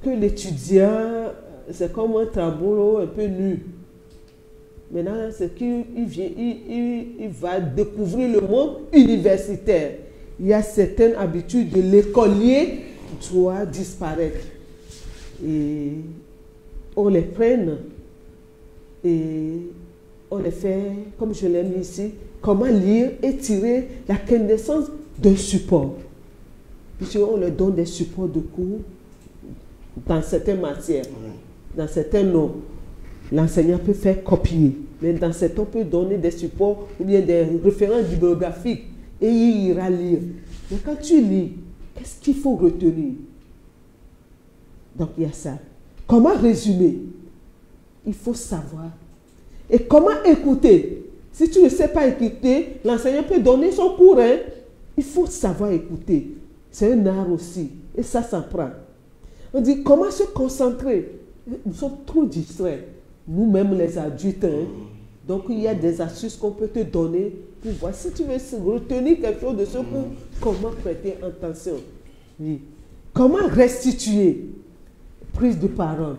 que l'étudiant, c'est comme un tableau un peu nu. Maintenant, c'est qu'il va découvrir le monde universitaire. Il y a certaines habitudes de l'écolier qui doivent disparaître. Et on les prenne et on les fait, comme je l'ai mis ici, comment lire et tirer la connaissance d'un support. Puisqu'on leur donne des supports de cours dans certaines matières, dans certains noms. L'enseignant peut faire copier, mais dans certains, on peut donner des supports ou bien des références bibliographiques et il ira lire. Mais quand tu lis, qu'est-ce qu'il faut retenir? Donc il y a ça. Comment résumer? Il faut savoir. Et comment écouter? Si tu ne sais pas écouter, l'enseignant peut donner son cours. Hein? Il faut savoir écouter. C'est un art aussi. Et ça s'apprend. On dit comment se concentrer? Nous sommes trop distraits. Nous-mêmes les adultes. Hein? Donc il y a des astuces qu'on peut te donner pour voir si tu veux retenir quelque chose de ce cours, comment prêter attention. Oui. Comment restituer? Prise de parole.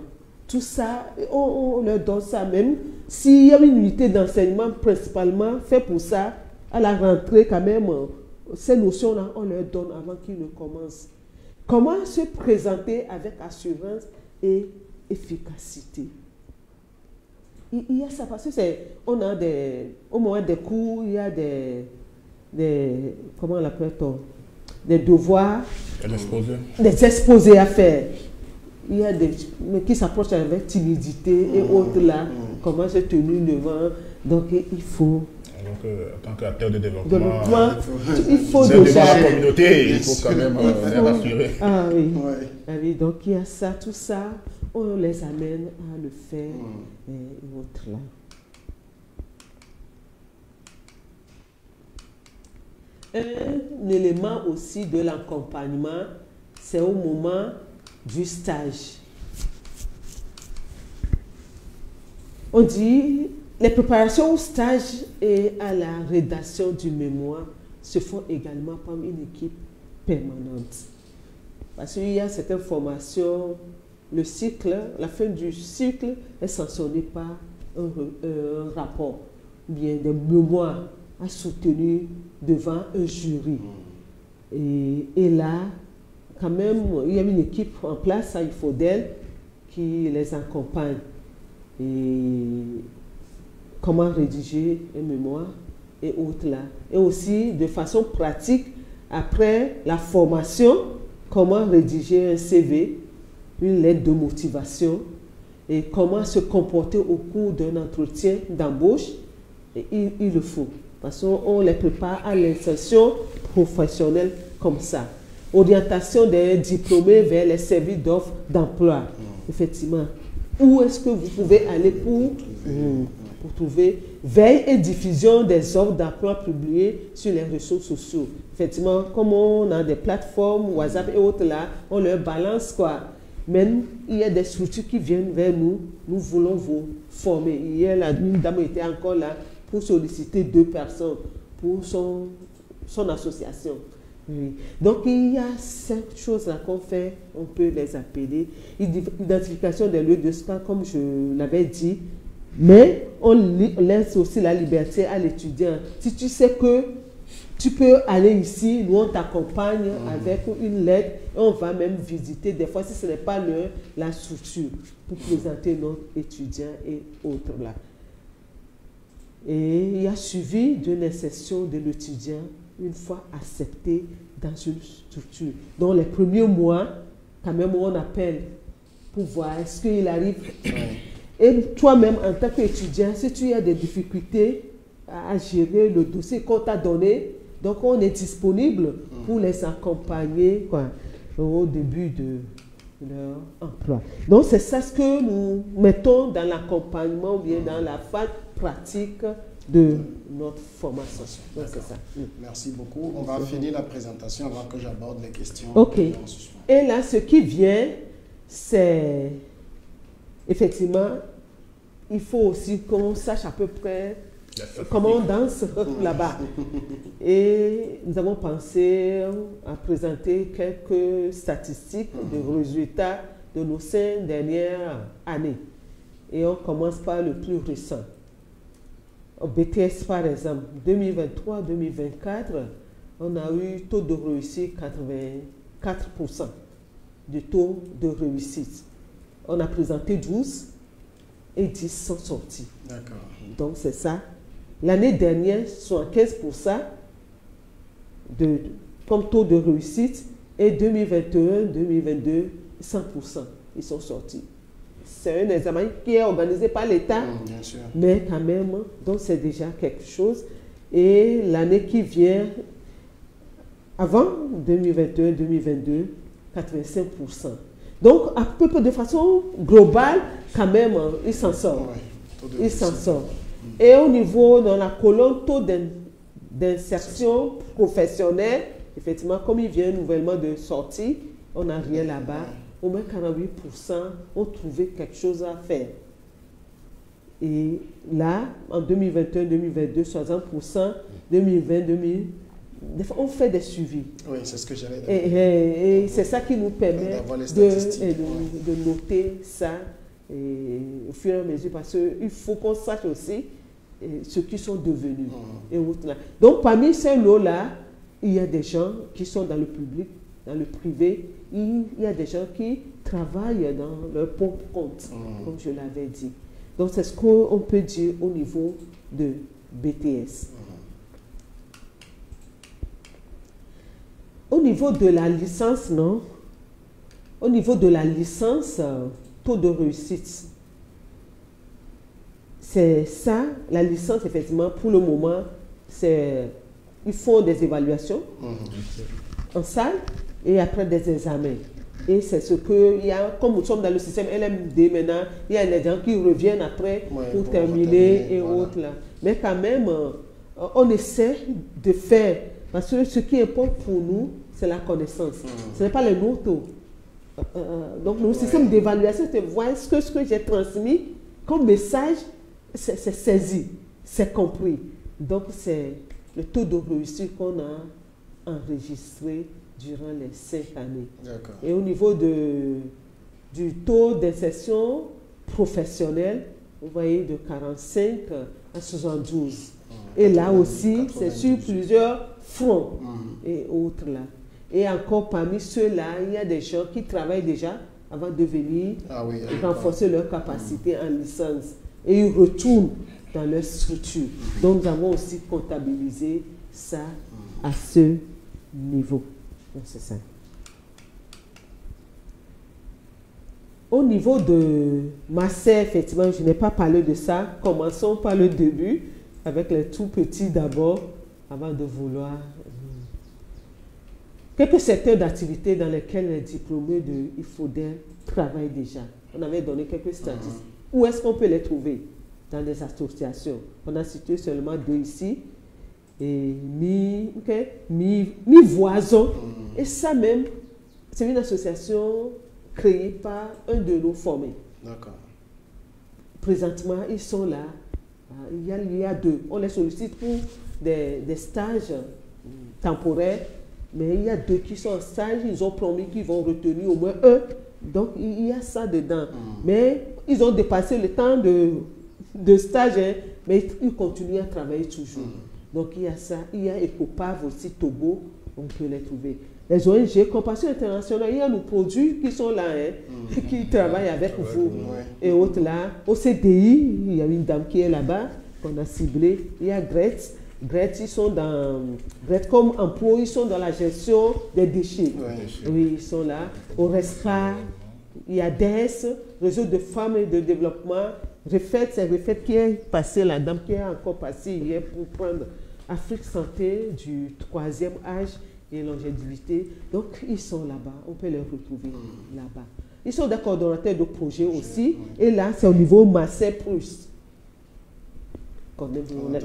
Tout ça, on leur donne ça même. S'il y a une unité d'enseignement principalement fait pour ça, à la rentrée quand même, ces notions-là, on leur donne avant qu'ils ne commencent. Comment se présenter avec assurance et efficacité? Il y a ça parce que on a au moment des cours, il y a des comment on l'appelle-t-on? Des devoirs, des exposés à faire. Il y a des qui s'approchent avec timidité et autres là, comment se tenir devant. Donc il faut. Donc en tant qu'acteur de développement, il faut déjà la communauté, il faut quand même les rassurer. Ah oui. Ouais. Ah oui, donc il y a ça, tout ça, on les amène à le faire et autres là. Un élément aussi de l'accompagnement, c'est au moment du stage. On dit les préparations au stage et à la rédaction du mémoire se font également par une équipe permanente. Parce qu'il y a certaines formations, le cycle, la fin du cycle est sanctionné par un rapport, bien des mémoires à soutenir devant un jury. Et là, quand même, il y a une équipe en place, il faut d'elle, qui les accompagne. Et comment rédiger un mémoire et autres là. Et aussi, de façon pratique, après la formation, comment rédiger un CV, une lettre de motivation, et comment se comporter au cours d'un entretien d'embauche. Et il le faut. Parce qu'on les prépare à l'insertion professionnelle comme ça. Orientation des diplômés vers les services d'offres d'emploi. Effectivement. Où est-ce que vous pouvez aller pour trouver veille et diffusion des offres d'emploi publiées sur les réseaux sociaux. Effectivement, comme on a des plateformes, WhatsApp et autres là, on leur balance quoi. Même il y a des structures qui viennent vers nous, nous voulons vous former. Hier, une dame était encore là pour solliciter 2 personnes pour son association. Oui. Donc il y a 5 choses là qu'on fait, on peut les appeler. Identification des lieux de stage, comme je l'avais dit, mais on laisse aussi la liberté à l'étudiant. Si tu sais que tu peux aller ici, nous on t'accompagne avec une lettre et on va même visiter des fois si ce n'est pas la structure pour présenter notre étudiant et autres là. Et il y a suivi d'une insertion de l'étudiant une fois accepté dans une structure. Dans les premiers mois, quand même, on appelle pour voir est-ce qu'il arrive. Et toi-même, en tant qu'étudiant, si tu as des difficultés à gérer le dossier qu'on t'a donné, donc on est disponible pour les accompagner quoi, au début de leur emploi. Donc c'est ça ce que nous mettons dans l'accompagnement ou bien dans la phase pratique de notre formation. Donc c'est ça. Merci beaucoup. On va finir la présentation avant que j'aborde les questions. Ok. Et là, ce qui vient, c'est effectivement, il faut aussi qu'on sache à peu près comment on danse là-bas. Et nous avons pensé à présenter quelques statistiques de résultats de nos 5 dernières années. Et on commence par le plus récent. Au BTS, par exemple, 2023-2024, on a eu taux de réussite 84% du taux de réussite. On a présenté 12 et 10 sont sortis. D'accord. Donc c'est ça. L'année dernière, 75% comme taux de réussite, et 2021-2022, 100%. Ils sont sortis. C'est un examen qui est organisé par l'État, Bien sûr. mais quand même, donc c'est déjà quelque chose. Et l'année qui vient, avant 2021-2022, 85%. Donc, à peu près de façon globale, quand même, ils s'en sortent. Ouais, Ils s'en sortent. Et au niveau, dans la colonne, taux d'insertion professionnelle, effectivement, comme il vient nouvellement de sortir, on n'a rien là-bas. Au moins 48% ont trouvé quelque chose à faire. Et là, en 2021-2022, 60%, 2020-2020, on fait des suivis. Oui, c'est ce que j'allais dire. Et c'est ça qui nous permet D'avoir les statistiques, de noter ça au fur et à mesure, parce qu'il faut qu'on sache aussi ce qu'ils sont devenus. Et autres là. Donc, parmi ces lots-là, il y a des gens qui sont dans le public, dans le privé, il y a des gens qui travaillent dans leur propre compte, comme je l'avais dit. Donc, c'est ce qu'on peut dire au niveau de BTS. Au niveau de la licence, non. Au niveau de la licence, taux de réussite, c'est ça, la licence, effectivement, pour le moment, ils font des évaluations en salle et après des examens. Et c'est ce que, comme nous sommes dans le système LMD maintenant, il y a des gens qui reviennent après pour terminer et voilà. autres là. Mais quand même, on essaie de faire, parce que ce qui importe pour nous, c'est la connaissance. Ce n'est pas les notes. Donc le système d'évaluation, c'est voir ce que j'ai transmis comme message, c'est saisi, c'est compris. Donc c'est le taux de réussite qu'on a enregistré durant les 5 années. Et au niveau du taux d'insertion professionnelle, vous voyez de 45 à 72. Et là aussi, c'est sur plusieurs fronts et autres là. Et encore parmi ceux-là, il y a des gens qui travaillent déjà avant de venir renforcer leur capacité en licence. Et ils retournent dans leur structure. Donc nous avons aussi comptabilisé ça à ce niveau. Donc c'est ça. Au niveau de master, effectivement, je n'ai pas parlé de ça. Commençons par le début, avec les tout petits d'abord, avant de vouloir... Quelques secteurs d'activité dans lesquels les diplômés de IFODER travaillent déjà. On avait donné quelques statistiques. Où est-ce qu'on peut les trouver? Dans des associations. On a cité seulement 2 ici. Et mi-voison. Et ça même, c'est une association créée par un de nos formés. D'accord. Présentement, ils sont là. Il y a 2. On les sollicite pour des stages temporaires. Mais il y a 2 qui sont en stage, ils ont promis qu'ils vont retenir au moins 1. Donc, il y a ça dedans. Mais ils ont dépassé le temps de stage, hein, mais ils continuent à travailler toujours. Donc, il y a ça. Il y a Ecopav aussi, Togo, on peut les trouver. Les ONG, Compassion Internationale, il y a nos produits qui sont là, hein, qui travaillent avec vous. Et autres là. Au CDI, il y a une dame qui est là-bas, qu'on a ciblée. Il y a Gretz. Gretz, ils sont dans... Gretz comme emploi, ils sont dans la gestion des déchets. Oui, ils sont là. Au RESCA, il y a DES, Réseau de femmes et de développement. Refait, c'est Refait qui est passé, la dame qui est encore passée hier pour prendre Afrique Santé du 3e âge et longévité. Donc, ils sont là-bas. On peut les retrouver là-bas. Ils sont des coordonnateurs de projets aussi. Et là, c'est au niveau Massé Plus.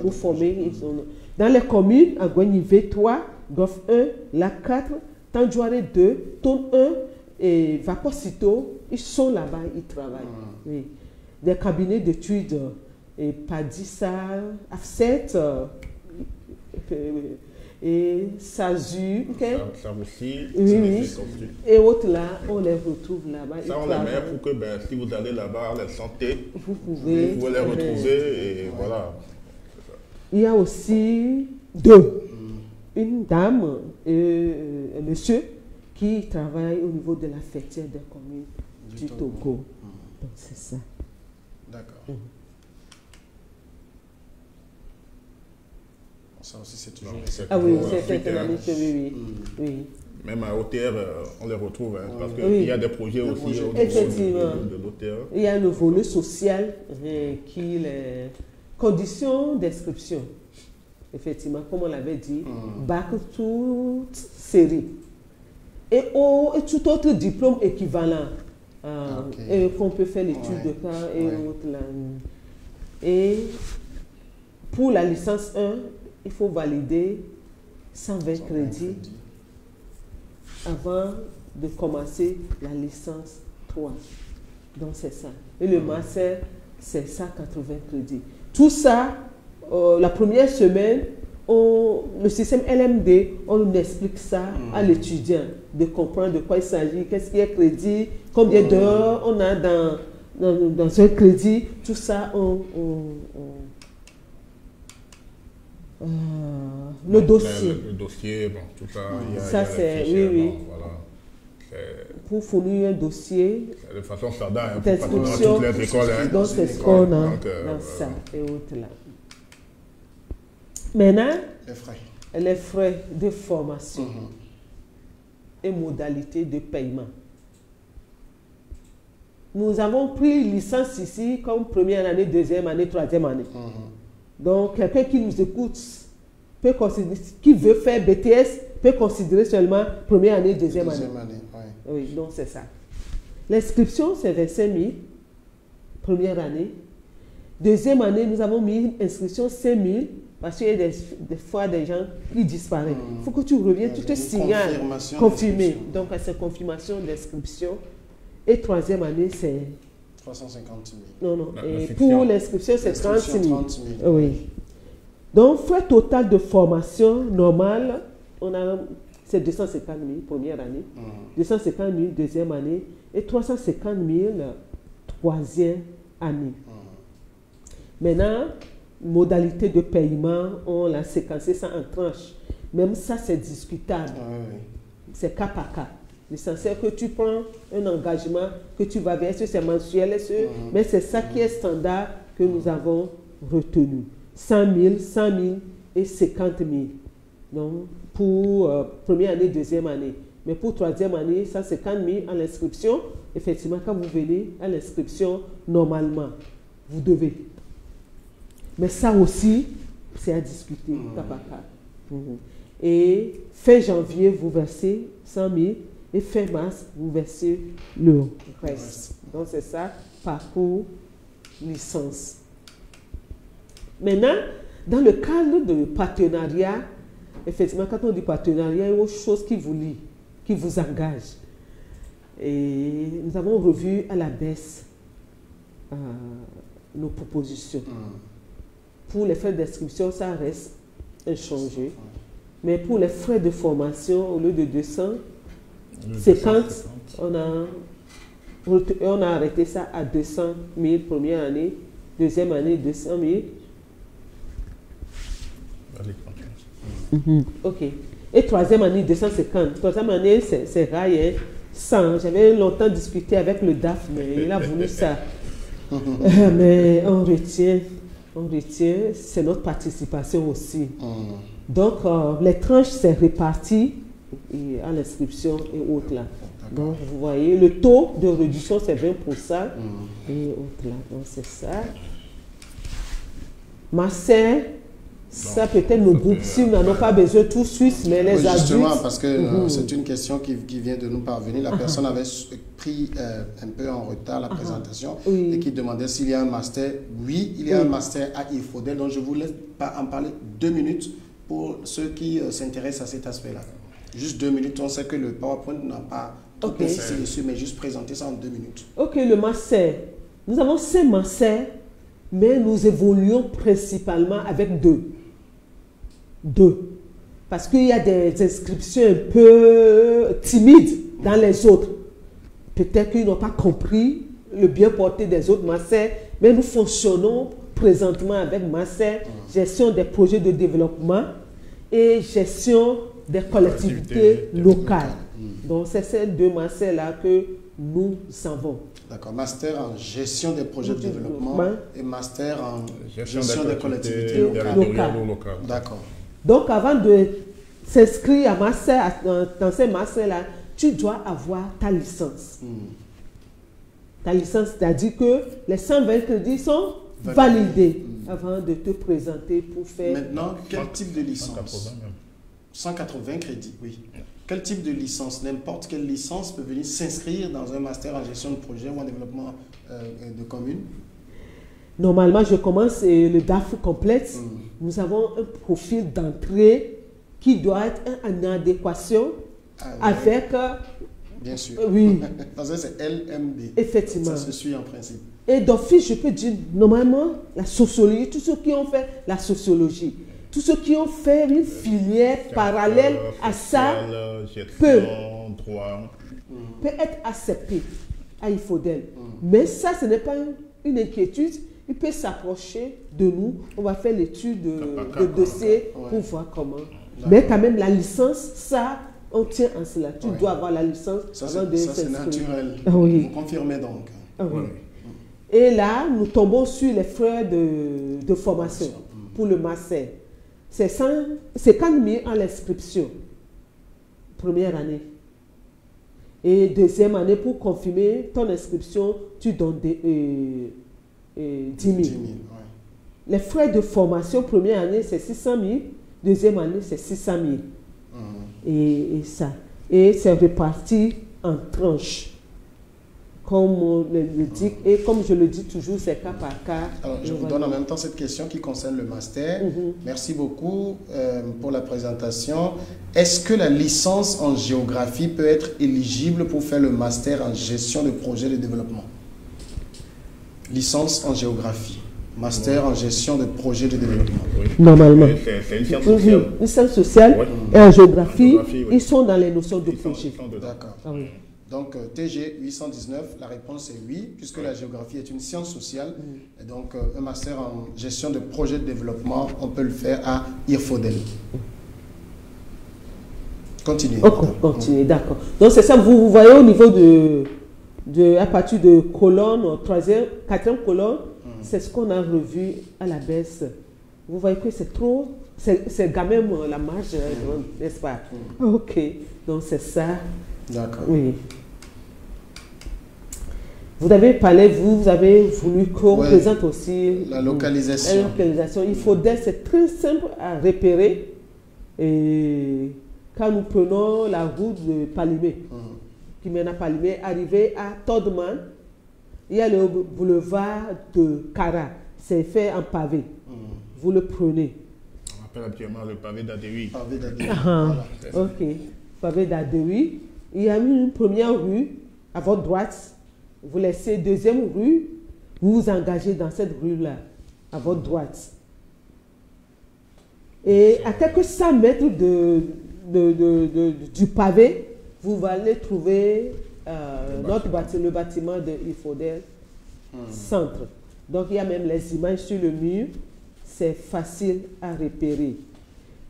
Nous formés, ils sont dans les communes, à Guanivé 3, Goff 1, La 4, Tanjouare 2, Tone 1 et Vaposito, ils sont là-bas, ils travaillent. Oui. Des cabinets d'études, et Padissa, Afset, et SASU, ça aussi, oui. Et autres là, on les retrouve là-bas. Ça, on les met pour que si vous allez là-bas, les santé, vous pouvez les retrouver et voilà. Il y a aussi 2. Une dame et un monsieur qui travaillent au niveau de la fêtière des communes du Togo. Donc c'est ça. D'accord. Ça aussi, c'est toujours... Ah oui, Voilà. c'est un ami que oui. Même à OTR, on les retrouve, hein, parce qu'il Oui. y a des projets aussi au niveau Effectivement. de l'OTR. Il y a le volet social qui est les conditions d'inscription. Effectivement, comme on l'avait dit, bac toute série. Et tout autre diplôme équivalent et qu'on peut faire l'étude de cas et autres. Là. Et pour la licence 1, il faut valider 120 crédits avant de commencer la licence 3. Donc c'est ça. Et le master, c'est 180 crédits. Tout ça, la première semaine, le système LMD, on nous explique ça à l'étudiant, de comprendre de quoi il s'agit, qu'est-ce qui est crédit, combien d'heures on a dans un crédit, tout ça, le dossier. Le dossier, bon, tout ça, il y a ça, c'est, oui. Voilà. Pour fournir un dossier De façon standard, hein, d'inscription, dans toutes les écoles. Hein. donc c'est ce qu'on a Donc, dans ça et autres là. Maintenant, les frais de formation et modalités de paiement. Nous avons pris licence ici comme première année, deuxième année, troisième année. Donc, quelqu'un qui nous écoute, peut considérer, qui veut faire BTS, peut considérer seulement première année, deuxième année. Oui, donc c'est ça. L'inscription, c'est 25 000, première année. Deuxième année, nous avons mis inscription 5 000, parce qu'il y a des fois des gens qui disparaissent. Il faut que tu reviennes, tu te signales, confirmé. Donc, c'est confirmation d'inscription. Et troisième année, c'est 350 000. Non. Et pour l'inscription, c'est 30 000. Oui. Donc, frais total de formation normale, c'est 250 000 première année, 250 000 deuxième année et 350 000 troisième année. Maintenant, modalité de paiement, on l'a séquencé ça en tranches. Même ça, c'est discutable. C'est cas par cas. L'essentiel que tu prends un engagement, que tu vas vers, est-ce que c'est mensuel, mais c'est ça qui est standard que nous avons retenu. 100 000, 100 000 et 50 000. Donc, pour première année, deuxième année. Mais pour troisième année, 150 000 à l'inscription. Effectivement, quand vous venez à l'inscription, normalement, vous devez. Mais ça aussi, c'est à discuter, cas par cas. Et fin janvier, vous versez 100 000. Et fin mars, vous versez le reste. Donc, c'est ça, parcours licence. Maintenant, dans le cadre de partenariat, effectivement, quand on dit partenariat, il y a autre chose qui vous lie, qui vous engage. Et nous avons revu à la baisse nos propositions. Pour les frais d'inscription, ça reste inchangé. Mais pour les frais de formation, au lieu de 250, on a arrêté ça à 200 000 première année, deuxième année 200 000. Ok. Et troisième année 250. Troisième année, c'est rare, 100. J'avais longtemps discuté avec le DAF, mais il a voulu ça. Mais on retient, c'est notre participation aussi. Donc, les tranches, c'est réparti à l'inscription et autres là. Donc, vous voyez, le taux de réduction, c'est 20% et autres là. Donc, c'est ça. Master, ça peut-être nos groupes, si nous n'en avons pas besoin tout de suite, mais les adultes... Justement, parce que c'est une question qui vient de nous parvenir. La personne avait pris un peu en retard la présentation et qui demandait s'il y a un master. Oui, il y a un master à IFODEL, donc je vous laisse en parler 2 minutes pour ceux qui s'intéressent à cet aspect-là. Juste 2 minutes, on sait que le PowerPoint n'a pas tout insisté dessus, mais juste présenter ça en 2 minutes. Ok, le master. Nous avons 5 masters, mais nous évoluons principalement avec 2. Parce qu'il y a des inscriptions un peu timides dans les autres. Peut-être qu'ils n'ont pas compris le bien porté des autres masters, mais nous fonctionnons présentement avec master, gestion des projets de développement et gestion des collectivités locales. Donc, c'est ces 2 masters-là que nous avons. D'accord. Master en gestion des projets de développement et master en gestion des collectivités locales. D'accord. Donc, avant de s'inscrire à master, dans ces masters-là, tu dois avoir ta licence. Ta licence, c'est-à-dire que les 120 crédits sont validés avant de te présenter pour faire... Maintenant, quel type de licence? 180 crédits, oui. Quel type de licence? N'importe quelle licence peut venir s'inscrire dans un master en gestion de projet ou en développement de communes? Normalement, je commence le DAF complète. Nous avons un profil d'entrée qui doit être en adéquation avec... Bien sûr. Oui. Parce que c'est LMD. Effectivement. Ça se suit en principe. Et d'office, je peux dire, normalement, la sociologie, tous ceux qui ont fait la sociologie, tous ceux qui ont fait une filière parallèle à ça peut être accepté à IFODEL. Mais ça, ce n'est pas une inquiétude. Il peut s'approcher de nous. On va faire l'étude de dossier pour voir comment. Mais quand même, la licence, ça, on tient en cela. Tu dois avoir la licence avant de s'inscrire. Ça, c'est naturel. Oui. Vous confirmez donc. Oui. Et là, nous tombons sur les frais de formation pour le master. C'est 50 000 en l'inscription, première année. Et deuxième année, pour confirmer ton inscription, tu donnes 10 000. Les frais de formation, première année, c'est 600 000. Deuxième année, c'est 600 000. Et ça. Et c'est réparti en tranches. Comme on le dit, et comme je le dis toujours, c'est cas par cas. Alors, je vous donne en même temps cette question qui concerne le master. Merci beaucoup pour la présentation. Est-ce que la licence en géographie peut être éligible pour faire le master en gestion de projet de développement? Licence en géographie, master en gestion de projet de développement. Normalement. C'est une science sociale. Une science sociale et en géographie, ils sont dans les notions de projet. D'accord. Ah oui. Donc, TG 819, la réponse est oui, puisque la géographie est une science sociale. Et donc, un master en gestion de projet de développement, on peut le faire à IRFODEL. Continuez. Continuez, d'accord. Donc, c'est ça, vous voyez au niveau à partir de colonne, 3e, 4e colonne, c'est ce qu'on a revu à la baisse. Vous voyez que c'est trop, c'est quand même la marge, n'est-ce pas? Ok, donc c'est ça. D'accord. Oui. Vous avez parlé, vous avez voulu qu'on présente aussi la localisation. La localisation. Il faudrait, c'est très simple à repérer. Et quand nous prenons la route de Palimé, qui mène à Palimé, arriver à Todman, il y a le boulevard de Kara. C'est fait en pavé. Vous le prenez. On appelle actuellement le pavé d'Adewi. Pavé d'Adewi. Voilà. Ok. Pavé d'Adewi. Il y a une première rue à votre droite. Vous laissez deuxième rue. Vous vous engagez dans cette rue-là, à votre droite. Et à quelques 100 mètres du pavé, vous allez trouver le bâtiment de IFODEL Centre. Donc, il y a même les images sur le mur. C'est facile à repérer.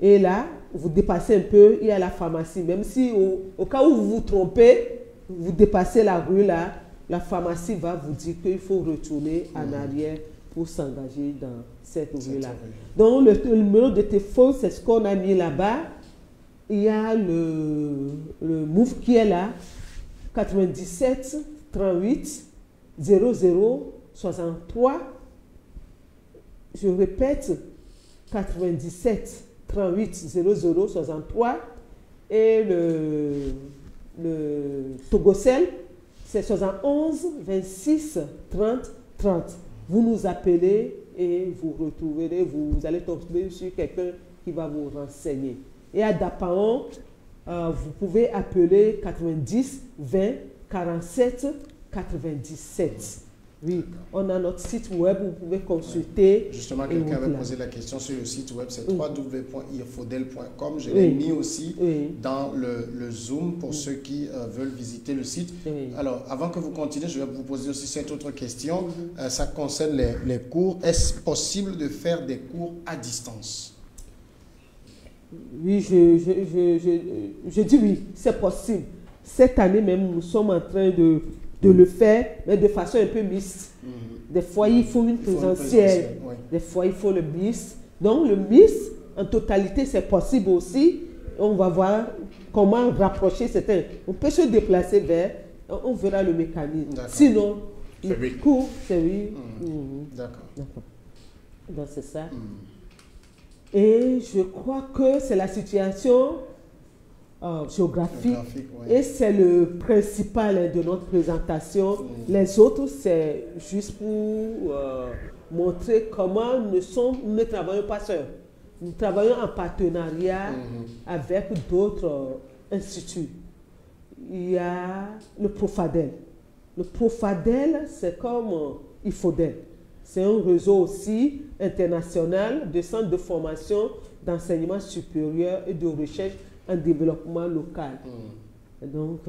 Et là, vous dépassez un peu, il y a la pharmacie. Même si au cas où vous vous trompez, vous dépassez la rue là, la pharmacie va vous dire qu'il faut retourner en arrière pour s'engager dans cette rue-là. Donc, le numéro de téléphone, c'est ce qu'on a mis là-bas. Il y a le MOVE qui est là, 97 38 00 63. Je répète, 97 38 00 63. Et le Togocel, c'est 71 26 30 30. Vous nous appelez et vous retrouverez, vous allez tomber sur quelqu'un qui va vous renseigner. Et à Dapaon, vous pouvez appeler 90 20 47 97. Oui, on a notre site web, vous pouvez consulter. Justement, quelqu'un avait posé la question sur le site web, c'est www.irfodel.com. Je l'ai mis aussi dans le Zoom pour ceux qui veulent visiter le site. Alors, avant que vous continuez, je vais vous poser aussi cette autre question. Ça concerne les cours. Est-ce possible de faire des cours à distance? Oui, je dis oui, c'est possible. Cette année même, nous sommes en train de le faire, mais de façon un peu mixte. Des fois, il faut une présentielle. Ouais. Des fois, il faut le mixte. Donc, le mixte, en totalité, c'est possible aussi. On va voir comment rapprocher certains. On peut se déplacer vers, on verra le mécanisme. Sinon, le cours, c'est oui. D'accord. Donc, c'est ça. Et je crois que c'est la situation géographique et c'est le principal de notre présentation. Les autres, c'est juste pour montrer comment nous ne travaillons pas seuls. Nous travaillons en partenariat avec d'autres instituts. Il y a le Profadel. Le Profadel, c'est comme IFODEL. C'est un réseau aussi international de centres de formation, d'enseignement supérieur et de recherche en développement local. Et donc,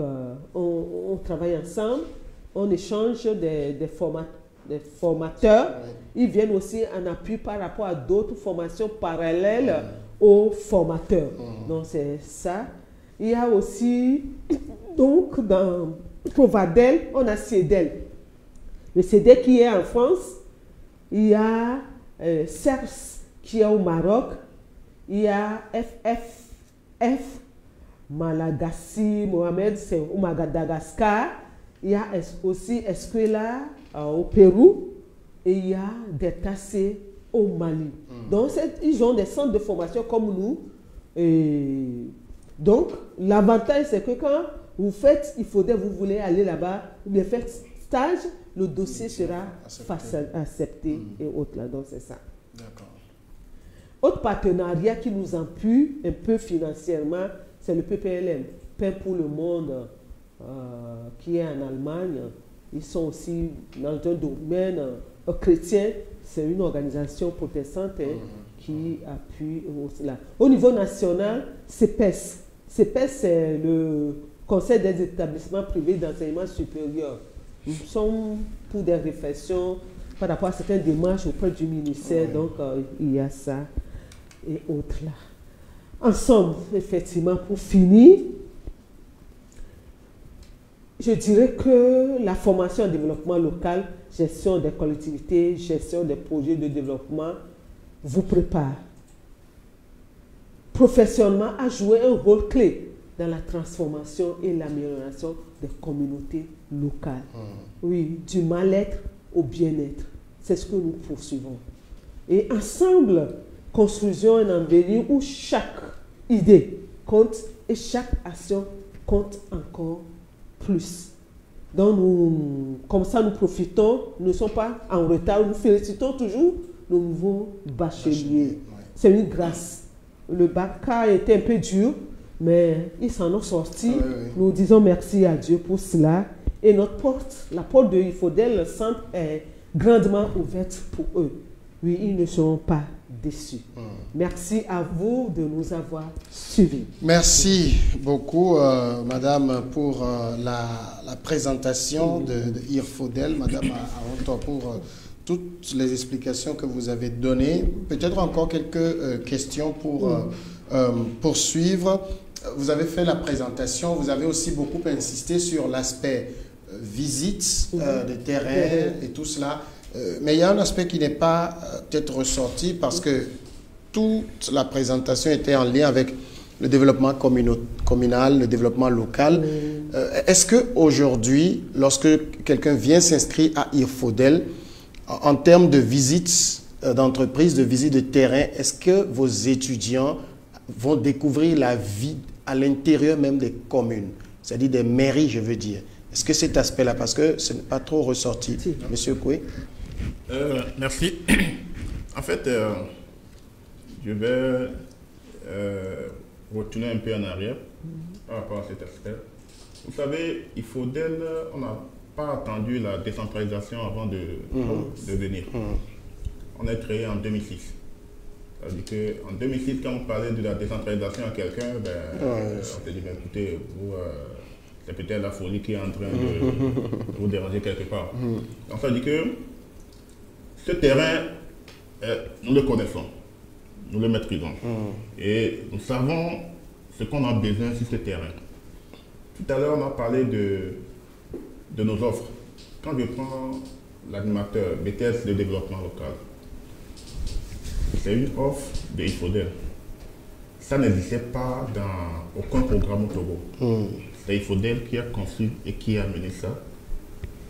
on travaille ensemble, on échange des formateurs. Ils viennent aussi en appui par rapport à d'autres formations parallèles aux formateurs. Donc, c'est ça. Il y a aussi, donc, dans Provadel, on a CEDEL. Le CEDEL qui est en France, il y a CERS qui est au Maroc, il y a FFF, Malagasy, Mohamed, c'est au Madagascar, il y a aussi Escuela au Pérou, et il y a des TAC au Mali. Donc, ils ont des centres de formation comme nous. Et donc, l'avantage, c'est que quand vous faites, vous voulez aller là-bas, ou bien faites stage, le dossier sera accepté et autres là. Donc, c'est ça. D'accord. Autre partenariat qui nous appuie un peu financièrement, c'est le PPLM, Pain pour le Monde, qui est en Allemagne. Ils sont aussi dans un domaine chrétien. C'est une organisation protestante qui appuie cela. Au niveau national, CEPES. CEPES, c'est le Conseil des établissements privés d'enseignement supérieur. Nous sommes pour des réflexions par rapport à certaines démarches auprès du ministère. Donc, il y a ça et autres là. Ensemble, effectivement, pour finir, je dirais que la formation en développement local, gestion des collectivités, gestion des projets de développement, vous prépare professionnellement à jouer un rôle clé dans la transformation et l'amélioration des communautés locales. Oui, du mal-être au bien-être. C'est ce que nous poursuivons. Et ensemble, construisons un environnement où chaque idée compte et chaque action compte encore plus. Donc, comme ça, nous profitons, nous ne sommes pas en retard, nous félicitons toujours nos nouveaux bacheliers. C'est une grâce. Le bac a été un peu dur, mais ils s'en ont sortis. Nous disons merci à Dieu pour cela. Et notre porte, la porte de IFODEL, le centre, est grandement ouverte pour eux. Oui, ils ne seront pas déçus. Merci à vous de nous avoir suivis. Merci beaucoup, Madame, pour la présentation de IFODEL. Madame Aronto, pour toutes les explications que vous avez données. Peut-être encore quelques questions pour poursuivre. Vous avez fait la présentation, vous avez aussi beaucoup insisté sur l'aspect visite de terrain et tout cela. Mais il y a un aspect qui n'est pas peut-être ressorti parce que toute la présentation était en lien avec le développement communal, le développement local. Est-ce qu'aujourd'hui, lorsque quelqu'un vient s'inscrire à IFODEL, en termes de visites d'entreprise, de visites de terrain, est-ce que vos étudiants vont découvrir la vie à l'intérieur même des communes, c'est-à-dire des mairies, je veux dire? Est-ce que cet aspect-là, parce que ce n'est pas trop ressorti, Monsieur Koué? Merci. En fait, je vais retourner un peu en arrière par rapport à cet aspect. Vous savez, IFODEL, on n'a pas attendu la décentralisation avant de venir. On est créé en 2006. C'est-à-dire qu'en 2006, quand on parlait de la décentralisation à quelqu'un, on s'est dit, écoutez, vous, c'est peut-être la folie qui est en train de vous déranger quelque part. Donc ça dit que ce terrain, nous le connaissons, nous le maîtrisons. Et nous savons ce qu'on a besoin sur ce terrain. Tout à l'heure, on a parlé de nos offres. Quand je prends l'animateur BTS de développement local, c'est une offre de IFODEL. Ça n'existait pas dans aucun programme au Togo. C'est IFODEL qui a conçu et qui a mené ça.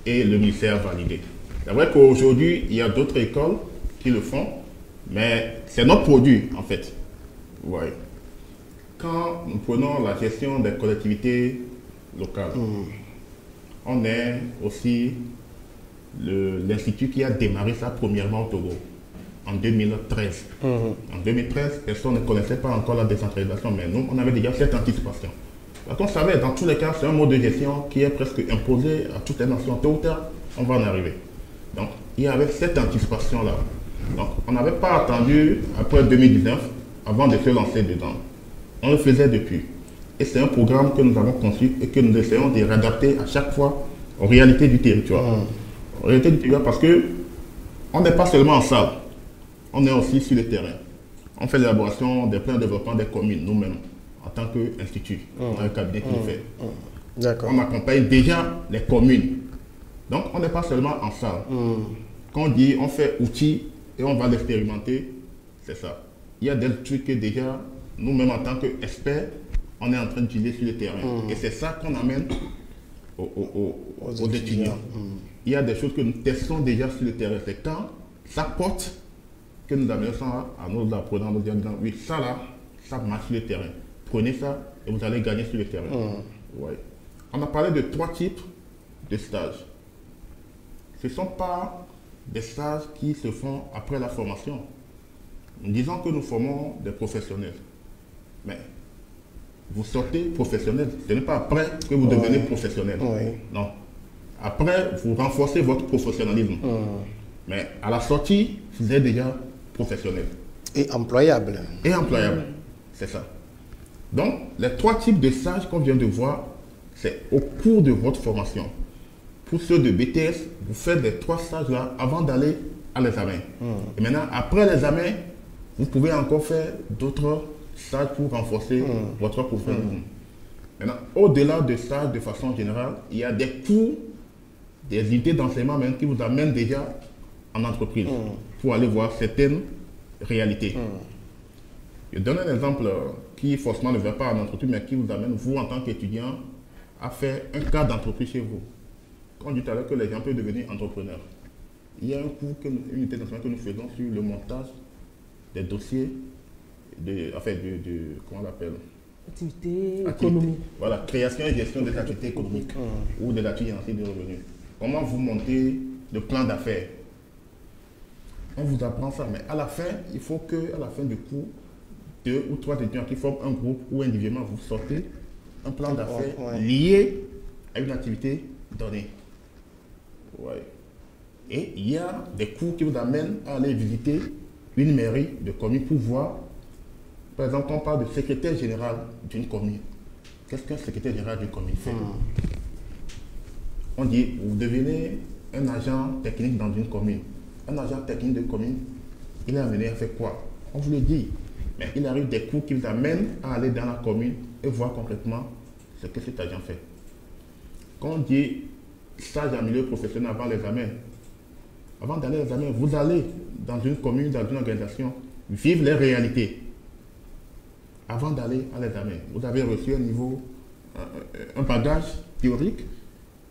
Et le ministère a validé. C'est vrai qu'aujourd'hui, il y a d'autres écoles qui le font, mais c'est notre produit, en fait. Ouais. Quand nous prenons la gestion des collectivités locales, on est aussi l'institut qui a démarré ça premièrement au Togo, en 2013. En 2013, personne ne connaissait pas encore la décentralisation, mais nous, on avait déjà cette anticipation. Parce qu'on savait, dans tous les cas, c'est un mode de gestion qui est presque imposé à toutes les nations. Tôt ou tard, on va en arriver. Donc, il y avait cette anticipation-là. Donc, on n'avait pas attendu après 2019 avant de se lancer dedans. On le faisait depuis. Et c'est un programme que nous avons conçu et que nous essayons de réadapter à chaque fois aux réalités du territoire. Aux réalités du territoire parce que on n'est pas seulement en salle, on est aussi sur le terrain. On fait l'élaboration des plans de développement des communes nous-mêmes en tant qu'institut. On a un cabinet qui le fait. D'accord. On accompagne déjà les communes. Donc on n'est pas seulement en salle. Quand on dit on fait outils et on va l'expérimenter, c'est ça. Il y a des trucs que déjà nous-mêmes en tant qu'experts, on est en train d'utiliser sur le terrain. Et c'est ça qu'on amène aux étudiants. Il y a des choses que nous testons déjà sur le terrain. C'est quand ça porte que nous amenons ça à nos apprenants, nous disant oui, ça là, ça marche sur le terrain. Prenez ça et vous allez gagner sur le terrain. Ouais. On a parlé de 3 types de stages. Ce ne sont pas des stages qui se font après la formation. Nous disons que nous formons des professionnels. Mais vous sortez professionnel. Ce n'est pas après que vous devenez professionnel. Non. Après, vous renforcez votre professionnalisme. Mais à la sortie, vous êtes déjà professionnel. Et employable. Et employable. C'est ça. Donc, les 3 types de stages qu'on vient de voir, c'est au cours de votre formation. Pour ceux de BTS, vous faites les 3 stages-là avant d'aller à l'examen. Et maintenant, après l'examen, vous pouvez encore faire d'autres stages pour renforcer votre professionnalisme. Maintenant, au-delà de ça, de façon générale, il y a des cours, des unités d'enseignement même qui vous amènent déjà en entreprise pour aller voir certaines réalités. Je donne un exemple qui forcément ne va pas en entreprise, mais qui vous amène, vous en tant qu'étudiant, à faire un cas d'entreprise chez vous. Quand on dit tout à l'heure que les gens peuvent devenir entrepreneurs, il y a un cours, une unité d'enseignement que nous faisons sur le montage des dossiers, comment on l'appelle, activité économique. Voilà, création et gestion des activités économiques ou des activités de revenus. Comment vous montez le plan d'affaires. On vous apprend ça, mais à la fin, il faut qu'à la fin du cours, 2 ou 3 étudiants qui forment un groupe ou individuellement, vous sortez un plan d'affaires lié à une activité donnée. Et il y a des cours qui vous amènent à aller visiter une mairie de commune pour voir, par exemple, on parle de secrétaire général d'une commune. Qu'est-ce qu'un secrétaire général d'une commune fait? On dit, vous devenez un agent technique dans une commune. Un agent technique de commune, il est amené à faire quoi? On vous le dit. Mais il arrive des cours qui vous amènent à aller dans la commune et voir concrètement ce que cet agent fait. Quand on dit stage en milieu professionnel avant d'aller à l'examen, vous allez dans une commune, dans une organisation, vivre les réalités. Avant d'aller à l'examen, vous avez reçu un bagage théorique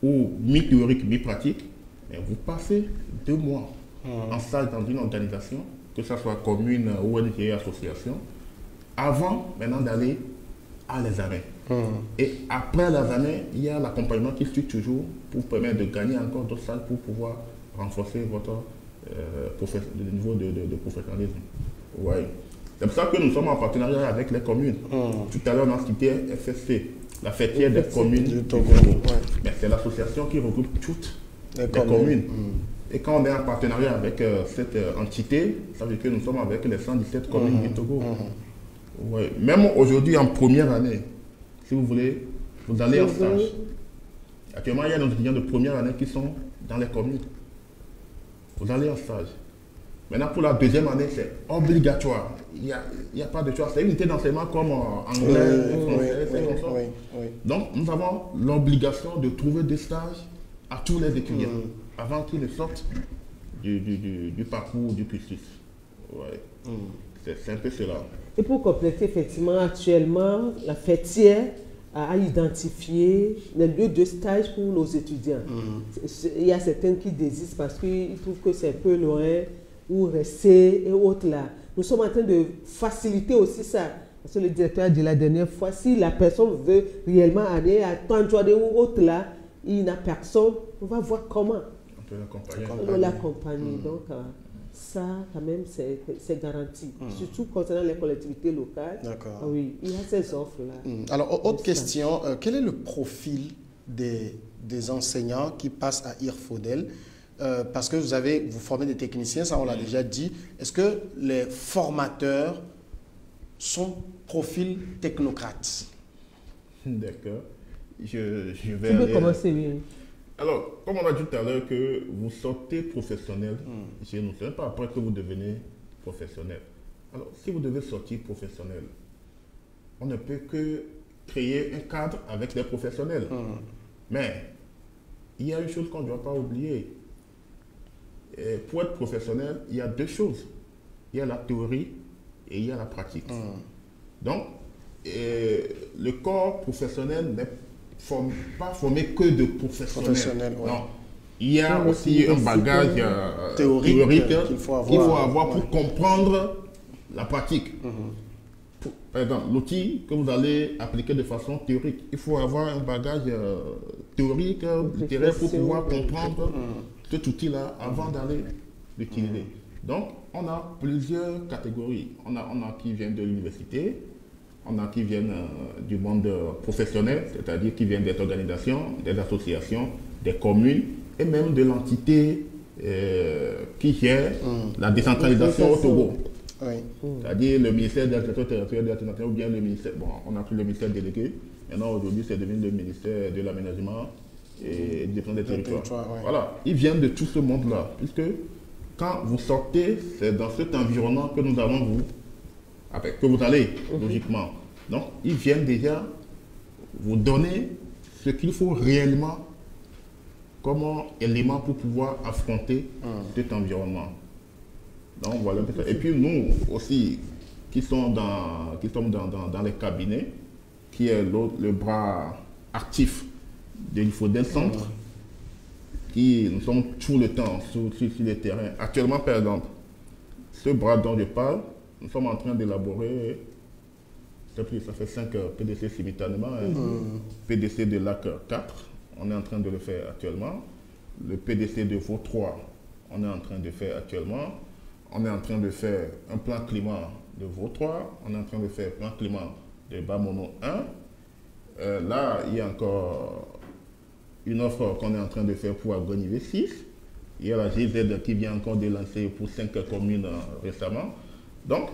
ou mi-théorique, mi-pratique, mais vous passez 2 mois en stage dans une organisation, que ce soit commune, ONG, association, avant maintenant d'aller à l'examen. Et après l'examen, il y a l'accompagnement qui suit toujours pour permettre de gagner encore d'autres stages pour pouvoir renforcer votre niveau de professionnalisme. C'est pour ça que nous sommes en partenariat avec les communes. Tout à l'heure, on a cité FSC, la fêtière des communes du Togo. Mais c'est l'association qui regroupe toutes les communes. Et quand on est en partenariat avec cette entité, ça veut dire que nous sommes avec les 117 communes du Togo. Même aujourd'hui, en première année, si vous voulez, vous allez en stage. Actuellement, il y a des étudiants de première année qui sont dans les communes. Vous allez en stage. Maintenant, pour la deuxième année, c'est obligatoire. Il n'y a pas de choix. C'est une unité d'enseignement comme anglais, français, c'est comme ça. Donc, nous avons l'obligation de trouver des stages à tous les étudiants avant qu'ils ne sortent du parcours du cursus. Ouais. C'est un peu cela. Et pour compléter, effectivement, actuellement, la fêtière a identifié les lieux de stage pour nos étudiants. Il y a certains qui désistent parce qu'ils trouvent que c'est un peu loin, ou rester et autres là. Nous sommes en train de faciliter aussi ça. Parce que le directeur a dit la dernière fois, si la personne veut réellement aller à Tanjouade ou autre là, il n'a personne, on va voir comment. On peut l'accompagner. On peut l'accompagner. Donc, ça, quand même, c'est garanti. Surtout concernant les collectivités locales. D'accord. Oui, il y a ces offres-là. Alors, autre question, quel est le profil des enseignants qui passent à IRFODEL? Parce que vous formez des techniciens, ça on l'a déjà dit. Est-ce que les formateurs sont profils technocrates? D'accord. Je vais Tu peux commencer, oui. Alors, comme on a dit tout à l'heure que vous sortez professionnel chez nous, ce n'est pas après que vous devenez professionnel. Alors, si vous devez sortir professionnel, on ne peut que créer un cadre avec les professionnels. Mais il y a une chose qu'on ne doit pas oublier. Et pour être professionnel, il y a deux choses. Il y a la théorie et il y a la pratique. Donc, le corps professionnel n'est pas formé que de professionnels. Ouais. Non. Il y a aussi un bagage théorique qu'il faut avoir pour comprendre la pratique. Par exemple, l'outil que vous allez appliquer de façon théorique, il faut avoir un bagage théorique, littéraire pour pouvoir comprendre cet outil-là avant d'aller l'utiliser. Donc, on a plusieurs catégories. On a qui viennent de l'université, on a qui viennent du monde professionnel, c'est-à-dire qui viennent des organisations, des associations, des communes et même de l'entité qui gère la décentralisation au Togo. C'est-à-dire le ministère de l'agriculture territoriale de la décentralisation ou bien le ministère, bon, on a pris le ministère délégué, maintenant aujourd'hui c'est devenu le ministère de l'aménagement et du développement des territoires. Voilà, ils viennent de tout ce monde-là, puisque quand vous sortez, c'est dans cet environnement que nous allons que vous allez, logiquement. Donc, ils viennent déjà vous donner ce qu'il faut réellement comme élément pour pouvoir affronter cet environnement. Donc, voilà. Et puis, nous aussi, qui sommes dans les cabinets, qui est le bras actif de l'IFODEL Centre, qui nous sommes tout le temps sur les terrains. Actuellement, par exemple, ce bras dont je parle, nous sommes en train d'élaborer, ça fait 5 PDC simultanément, PDC de LAC 4, on est en train de le faire actuellement. Le PDC de Vaud 3, on est en train de faire actuellement. On est en train de faire un plan climat de Vaud 3, on est en train de faire un plan climat de Bamono 1. Là, il y a encore une offre qu'on est en train de faire pour Agonivé 6. Il y a la GZ qui vient encore de lancer pour 5 communes récemment. Donc,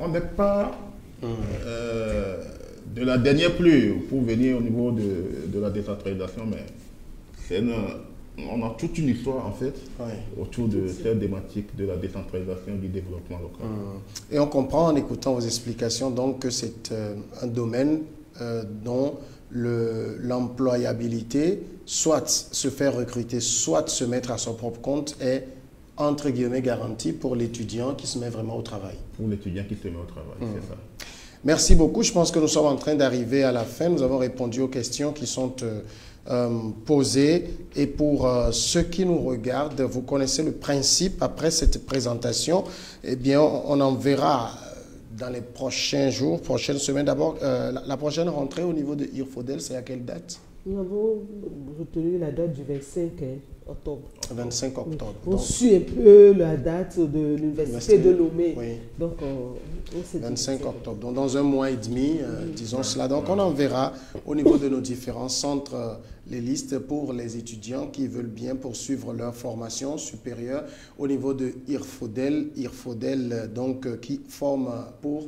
on n'est pas de la dernière pluie pour venir au niveau de la décentralisation, mais on a toute une histoire en fait autour de cette thématique de la décentralisation et du développement local. Et on comprend en écoutant vos explications donc que c'est un domaine dont l'employabilité, soit se faire recruter, soit se mettre à son propre compte, est entre guillemets garantie pour l'étudiant qui se met vraiment au travail. Pour l'étudiant qui se met au travail, c'est ça. Merci beaucoup. Je pense que nous sommes en train d'arriver à la fin. Nous avons répondu aux questions qui sont posées. Et pour ceux qui nous regardent, vous connaissez le principe. Après cette présentation, eh bien, on en verra dans les prochains jours, prochaines semaines. D'abord, la prochaine rentrée au niveau de IRFODEL, c'est à quelle date? Nous avons retenu la date du 25 octobre. 25 octobre. On suit un peu la date de l'université de Lomé. Oui. Donc, 25 octobre. Donc, dans un mois et demi, disons cela. Donc, on enverra au niveau de nos différents centres les listes pour les étudiants qui veulent bien poursuivre leur formation supérieure au niveau de IRFODEL, donc qui forme pour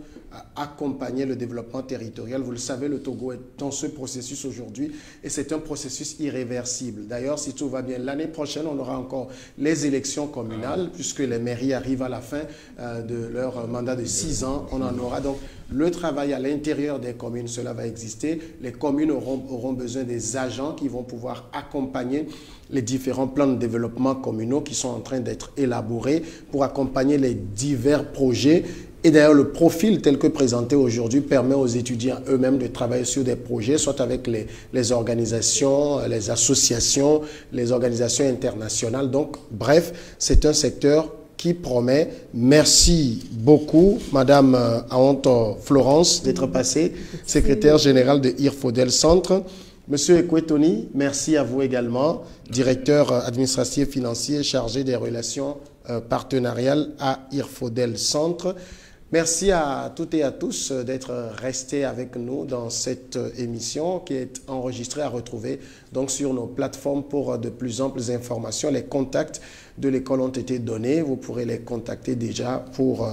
accompagner le développement territorial. Vous le savez, le Togo est dans ce processus aujourd'hui et c'est un processus irréversible. D'ailleurs, si tout va bien, l'année l'année prochaine, on aura encore les élections communales, puisque les mairies arrivent à la fin de leur mandat de 6 ans. On en aura donc le travail à l'intérieur des communes, cela va exister. Les communes auront besoin des agents qui vont pouvoir accompagner les différents plans de développement communaux qui sont en train d'être élaborés pour accompagner les divers projets. Et d'ailleurs, le profil tel que présenté aujourd'hui permet aux étudiants eux-mêmes de travailler sur des projets, soit avec les organisations, les associations, les organisations internationales. Donc, bref, c'est un secteur qui promet. Merci beaucoup, Madame Aonto Florence, d'être passée, secrétaire générale de Irfodel Centre. Monsieur Ekwetoni, merci à vous également, directeur administratif financier chargé des relations partenariales à Irfodel Centre. Merci à toutes et à tous d'être restés avec nous dans cette émission qui est enregistrée à retrouver donc sur nos plateformes pour de plus amples informations. Les contacts de l'école ont été donnés. Vous pourrez les contacter déjà pour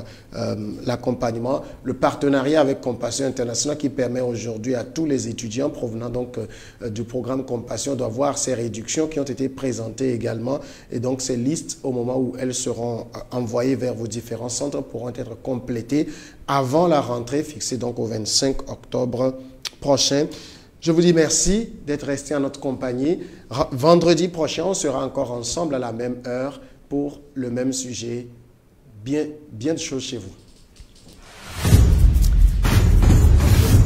l'accompagnement. Le partenariat avec Compassion Internationale qui permet aujourd'hui à tous les étudiants provenant donc du programme Compassion d'avoir ces réductions qui ont été présentées également. Et donc ces listes, au moment où elles seront envoyées vers vos différents centres, pourront être complétées avant la rentrée fixée donc au 25 octobre prochain. Je vous dis merci d'être resté en notre compagnie. Vendredi prochain, on sera encore ensemble à la même heure pour le même sujet. Bien de choses chez vous.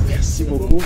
Merci beaucoup.